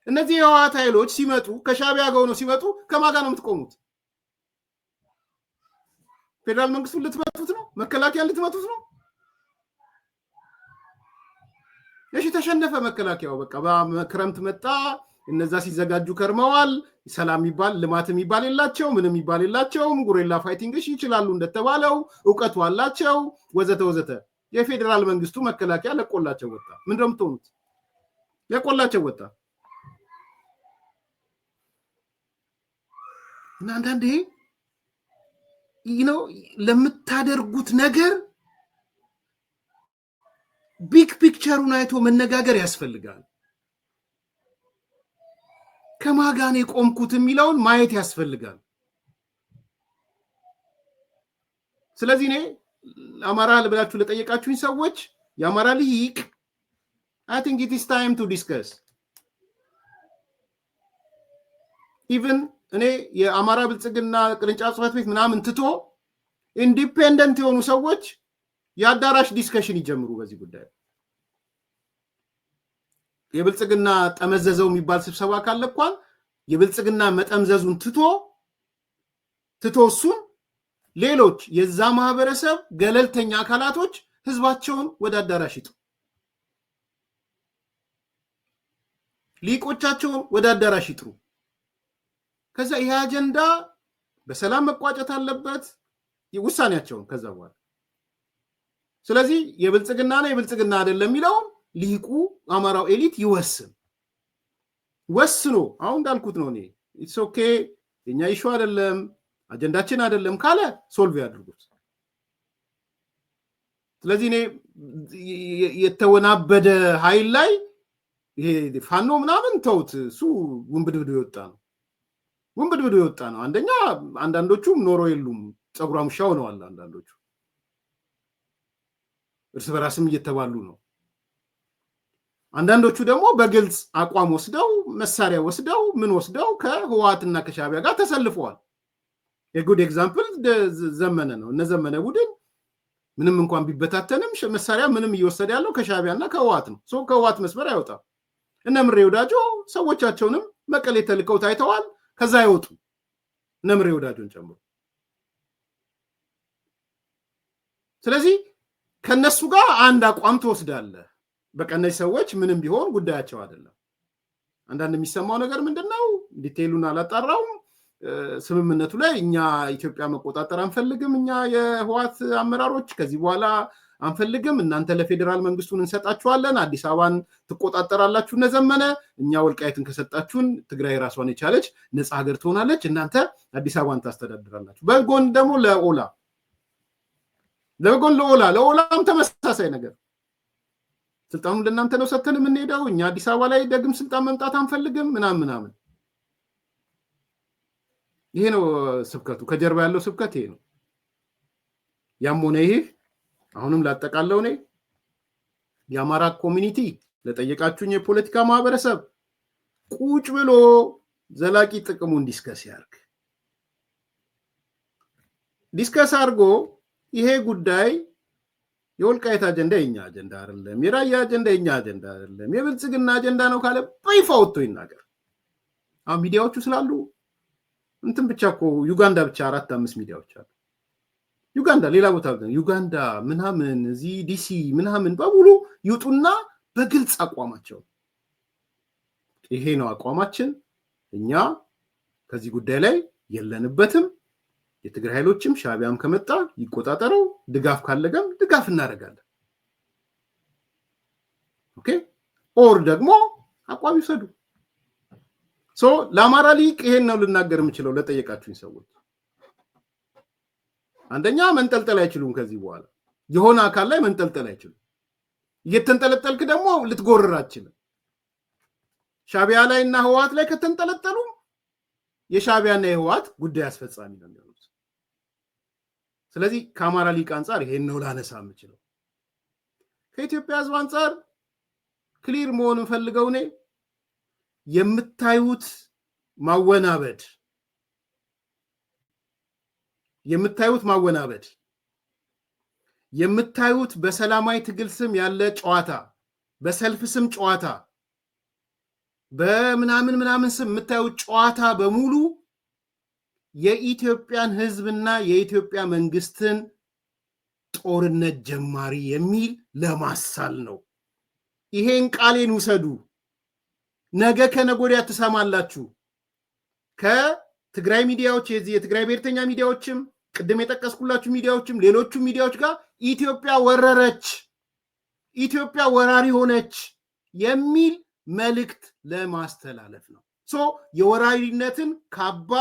እነዚህ የህወሓት ኃይሎች ሲመጡ ከሻቢያ ጋር ነው ሲመጡ ከማጋ ነው የምትቆሙት? ፌደራል መንግስቱን ልትመቱት ነው? መከላከያን ልትመቱት ነው? እሺ ተሸነፈ መከላከያው። በቃ በክረምት መጣ፣ እነዛ ሲዘጋጁ ከርመዋል። ሰላም የሚባል ልማት የሚባል የላቸው፣ ምንም የሚባል የላቸውም። ጉሬላ ፋይቲንግ ይችላሉ እንደተባለው፣ እውቀቱ አላቸው፣ ወዘተ ወዘተ። የፌደራል መንግስቱ መከላከያ ለቆላቸው ወጣ። ምንድን ነው የምትሆኑት? ለቆላቸው ወጣ። እና አንዳንዴ ለምታደርጉት ነገር ቢግ ፒክቸሩን አይቶ መነጋገር ያስፈልጋል። ከማጋኔ ቆምኩት የሚለውን ማየት ያስፈልጋል። ስለዚህ እኔ አማራ ልብላችሁ ለጠየቃችሁኝ ሰዎች የአማራ ሊቅ I think it is time to discuss. even እኔ የአማራ ብልጽግና ቅርንጫፍ ጽህፈት ቤት ምናምን ትቶ ኢንዲፔንደንት የሆኑ ሰዎች የአዳራሽ ዲስከሽን ይጀምሩ በዚህ ጉዳይ። የብልጽግና ጠመዘዘው የሚባል ስብሰባ ካለ እንኳን የብልጽግና መጠምዘዙን ትቶ እሱን ሌሎች የዛ ማህበረሰብ ገለልተኛ አካላቶች ህዝባቸውን ወደ አዳራሽ ይጡ፣ ሊቆቻቸውን ወደ አዳራሽ ይጥሩ። ከዛ ይሄ አጀንዳ በሰላም መቋጨት አለበት ውሳኔያቸውን ከዛ በኋላ። ስለዚህ የብልጽግና አይደለም የሚለውን ሊቁ አማራው ኤሊት ይወስን። ወስኖ አሁን እንዳልኩት ነው እኔ ኢትስ ኦኬ የኛ ኢሹ አይደለም አጀንዳችን አይደለም ካለ ሶልቭ ያድርጉት። ስለዚህ እኔ የተወናበደ ኃይል ላይ ይሄ ፋኖ ምናምን ተውት፣ እሱ ውንብድብድ የወጣ ነው። አንደኛ አንዳንዶቹም ኖሮ የሉም ፀጉራም ሻው ነው አለ። አንዳንዶቹ እርስ በራስም እየተባሉ ነው። አንዳንዶቹ ደግሞ በግልጽ አቋም ወስደው መሳሪያ ወስደው ምን ወስደው ከህወሓትና ከሻቢያ ጋር ተሰልፈዋል። የጉድ ኤግዛምፕል ዘመነ ነው። እነ ዘመነ ቡድን ምንም እንኳን ቢበታተንም መሳሪያ ምንም እየወሰደ ያለው ከሻቢያና ከህወሓት ነው። ከህወሓት መስመር አይወጣም። እነ ምሬ ወዳጆ ሰዎቻቸውንም መቀሌ ተልከው ታይተዋል። ከዛ አይወጡ እነ ምሬ ወዳጆን ጨምሮ። ስለዚህ ከነሱ ጋር አንድ አቋም ትወስዳለህ። በቃ እነዚህ ሰዎች ምንም ቢሆን ጉዳያቸው አይደለም። አንዳንድ የሚሰማው ነገር ምንድነው? ዲቴይሉን አላጣራውም። ስምምነቱ ላይ እኛ ኢትዮጵያ መቆጣጠር አንፈልግም፣ እኛ የህወሓት አመራሮች ከዚህ በኋላ አንፈልግም፣ እናንተ ለፌዴራል መንግስቱን እንሰጣችኋለን፣ አዲስ አበባን ትቆጣጠራላችሁ እነዘመነ፣ እኛ ወልቃይትን ከሰጣችሁን ትግራይ ራሷን የቻለች ነፃ ሀገር ትሆናለች፣ እናንተ አዲስ አበባን ታስተዳድራላችሁ። በጎን ደግሞ ለኦላም ተመሳሳይ ነገር ስልጣኑን ለእናንተ ነው ሰተን የምንሄደው፣ እኛ አዲስ አበባ ላይ ደግም ስልጣን መምጣት አንፈልግም ምናምን። ይሄ ነው ስብከቱ፣ ከጀርባ ያለው ስብከት ይሄ ነው። ያም ሆነ ይህ አሁንም ላጠቃለው እኔ የአማራ ኮሚኒቲ ለጠየቃችሁኝ የፖለቲካ ማህበረሰብ ቁጭ ብሎ ዘላቂ ጥቅሙን ዲስከስ አድርጎ ይሄ ጉዳይ የወልቃይት አጀንዳ የኛ አጀንዳ አይደለም፣ የራያ አጀንዳ የኛ አጀንዳ አይደለም፣ የብልጽግና አጀንዳ ነው ካለ በይፋ ወጥቶ ይናገር። አሁን ሚዲያዎቹ ስላሉ እንትን ብቻ እኮ ዩጋንዳ ብቻ 4-5 ሚዲያዎች አሉ። ዩጋንዳ ሌላ ቦታ ዩጋንዳ ምናምን እዚህ ዲሲ ምናምን በሙሉ ይውጡና በግልጽ አቋማቸው ይሄ ነው አቋማችን፣ እኛ ከዚህ ጉዳይ ላይ የለንበትም፣ የትግራይ ኃይሎችም ሻቢያም ከመጣ ይቆጣጠረው፣ ድጋፍ ካለገም ድጋፍ እናደርጋለን። ኦኬ ኦር ደግሞ አቋም ይሰዱ። ለአማራ ሊቅ ይሄን ነው ልናገር የምችለው ለጠየቃችሁኝ ሰዎች። አንደኛ መንጠልጠል አይችሉም፣ ከዚህ በኋላ የሆነ አካል ላይ መንጠልጠል አይችሉም። እየተንጠለጠልክ ደግሞ ልትጎርር አትችልም። ሻቢያ ላይ እና ህወሓት ላይ ከተንጠለጠሉ የሻቢያና የህወሓት ጉዳይ አስፈጻሚ ነው የሚሆኑት። ስለዚህ ከአማራ ሊቅ አንጻር ይሄን ነው ላነሳ የምችለው። ከኢትዮጵያ ህዝብ አንጻር ክሊር መሆን ፈልገው እኔ የምታዩት ማወናበድ የምታዩት በሰላማዊ ትግል ስም ያለ ጨዋታ፣ በሰልፍ ስም ጨዋታ፣ በምናምን ስም የምታዩት ጨዋታ በሙሉ የኢትዮጵያን ህዝብና የኢትዮጵያ መንግስትን ጦርነት ጀማሪ የሚል ለማሳል ነው። ይሄን ቃሌን ውሰዱ። ነገ ከነገ ወዲያ ትሰማላችሁ ከትግራይ ሚዲያዎች፣ የትግራይ ብሔርተኛ ሚዲያዎችም፣ ቅድም የጠቀስኩላችሁ ሚዲያዎችም፣ ሌሎቹ ሚዲያዎች ጋር ኢትዮጵያ ወረረች፣ ኢትዮጵያ ወራሪ ሆነች የሚል መልእክት ለማስተላለፍ ነው። የወራሪነትን ካባ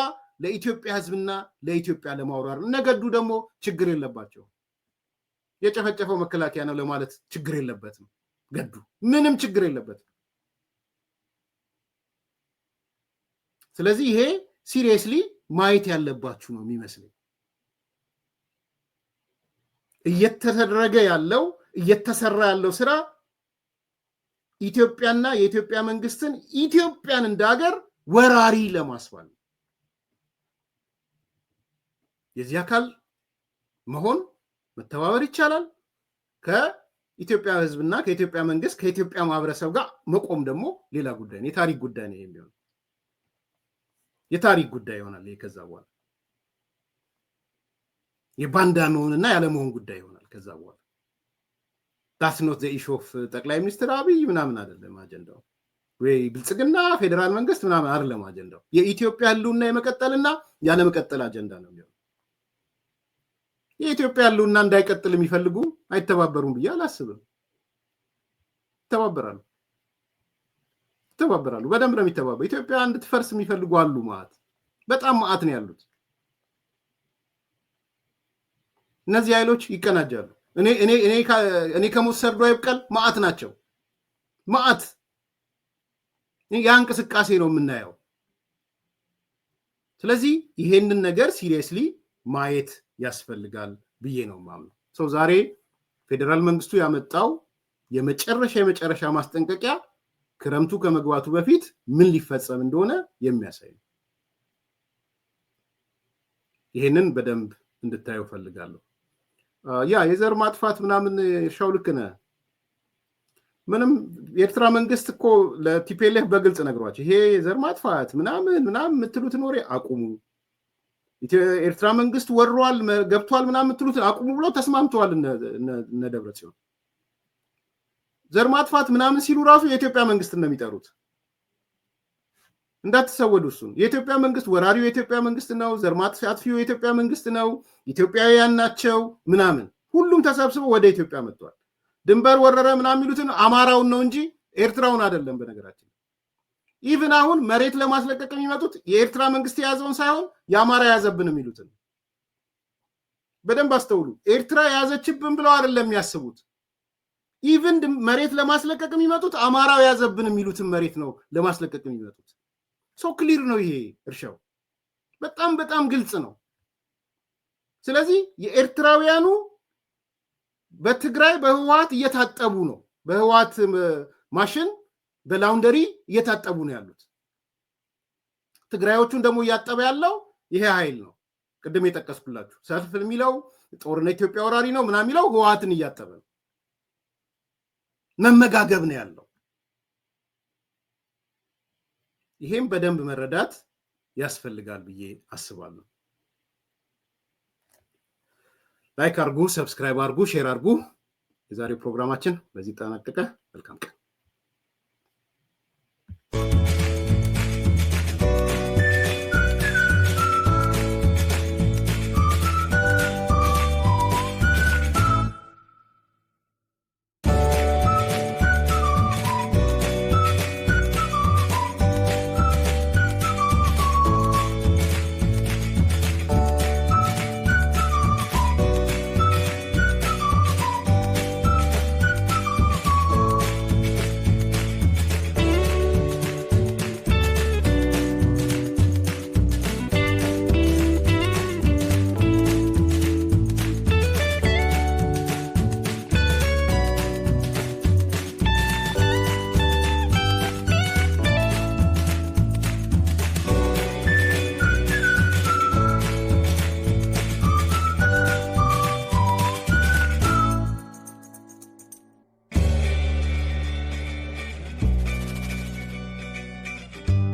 ለኢትዮጵያ ህዝብና ለኢትዮጵያ ለማውራር። ነገዱ ደግሞ ችግር የለባቸው፣ የጨፈጨፈው መከላከያ ነው ለማለት ችግር የለበትም። ገዱ ምንም ችግር የለበትም። ስለዚህ ይሄ ሲሪየስሊ ማየት ያለባችሁ ነው የሚመስለኝ። እየተሰራ ያለው ስራ ኢትዮጵያና የኢትዮጵያ መንግስትን ኢትዮጵያን እንደ ሀገር ወራሪ ለማስባል የዚህ አካል መሆን መተባበር ይቻላል። ከኢትዮጵያ ህዝብና ከኢትዮጵያ መንግስት ከኢትዮጵያ ማህበረሰብ ጋር መቆም ደግሞ ሌላ ጉዳይ ነው፣ የታሪክ ጉዳይ ነው የሚሆነው። የታሪክ ጉዳይ ይሆናል። ከዛ በኋላ የባንዳ መሆንና ያለመሆን ጉዳይ ይሆናል። ከዛ በኋላ that's not the issue of ጠቅላይ ሚኒስትር አብይ ምናምን አይደለም አጀንዳው፣ ወይ ብልጽግና ፌደራል መንግስት ምናምን አይደለም አጀንዳው። የኢትዮጵያ ህልውና የመቀጠልና ያለ መቀጠል አጀንዳ ነው የሚሆነው። የኢትዮጵያ ህልውና እንዳይቀጥል የሚፈልጉ አይተባበሩም ብዬ አላስብም። ይተባበራሉ። ይተባበራሉ። በደንብ ነው የሚተባበሩ። ኢትዮጵያ እንድትፈርስ የሚፈልጉ አሉ። ማለት በጣም ማአት ነው ያሉት። እነዚህ ኃይሎች ይቀናጃሉ። እኔ ከሞት ሰርዶ አይብቀል ማአት ናቸው። ማአት ያ እንቅስቃሴ ነው የምናየው። ስለዚህ ይሄንን ነገር ሲሪየስሊ ማየት ያስፈልጋል ብዬ ነው የማምነው። ሰው ዛሬ ፌዴራል መንግስቱ ያመጣው የመጨረሻ ማስጠንቀቂያ ክረምቱ ከመግባቱ በፊት ምን ሊፈጸም እንደሆነ የሚያሳይ ነው። ይሄንን በደንብ እንድታዩ ፈልጋለሁ። ያ የዘር ማጥፋት ምናምን እርሻው ልክ ነህ። ምንም የኤርትራ መንግስት እኮ ለቲፒኤልኤፍ በግልጽ ነግሯቸው ይሄ የዘር ማጥፋት ምናምን የምትሉትን ወሬ አቁሙ፣ ኤርትራ መንግስት ወሯል ገብቷል ምናምን የምትሉትን አቁሙ ብለው ተስማምተዋል እነ ደብረጽዮን። ዘር ማጥፋት ምናምን ሲሉ ራሱ የኢትዮጵያ መንግስት ነው የሚጠሩት። እንዳትሰወዱ እሱን። የኢትዮጵያ መንግስት ወራሪው የኢትዮጵያ መንግስት ነው፣ ዘር ማጥፊው የኢትዮጵያ መንግስት ነው፣ ኢትዮጵያውያን ናቸው ምናምን ሁሉም ተሰብስበው ወደ ኢትዮጵያ መጥቷል። ድንበር ወረረ ምናምን የሚሉትን አማራውን ነው እንጂ ኤርትራውን አይደለም። በነገራችን ኢቭን አሁን መሬት ለማስለቀቅ የሚመጡት የኤርትራ መንግስት የያዘውን ሳይሆን የአማራ ያዘብን የሚሉትን በደንብ አስተውሉ። ኤርትራ ያዘችብን ብለው አይደለም የሚያስቡት። ኢቭን መሬት ለማስለቀቅ የሚመጡት አማራው ያዘብን የሚሉትን መሬት ነው ለማስለቀቅ የሚመጡት። ሶ ክሊር ነው ይሄ እርሻው በጣም ግልጽ ነው። ስለዚህ የኤርትራውያኑ በትግራይ በህወሓት እየታጠቡ ነው። በህወሓት ማሽን በላውንደሪ እየታጠቡ ነው ያሉት። ትግራዮቹን ደግሞ እያጠበ ያለው ይሄ ኃይል ነው። ቅድም የጠቀስኩላችሁ ሰልፍ የሚለው ጦርነት ኢትዮጵያ ወራሪ ነው ምናምን የሚለው ህወሓትን እያጠበ ነው። መመጋገብ ነው ያለው። ይሄም በደንብ መረዳት ያስፈልጋል ብዬ አስባለሁ። ላይክ አርጉ፣ ሰብስክራይብ አርጉ፣ ሼር አርጉ። የዛሬው ፕሮግራማችን በዚህ ተጠናቀቀ። መልካም ቀን።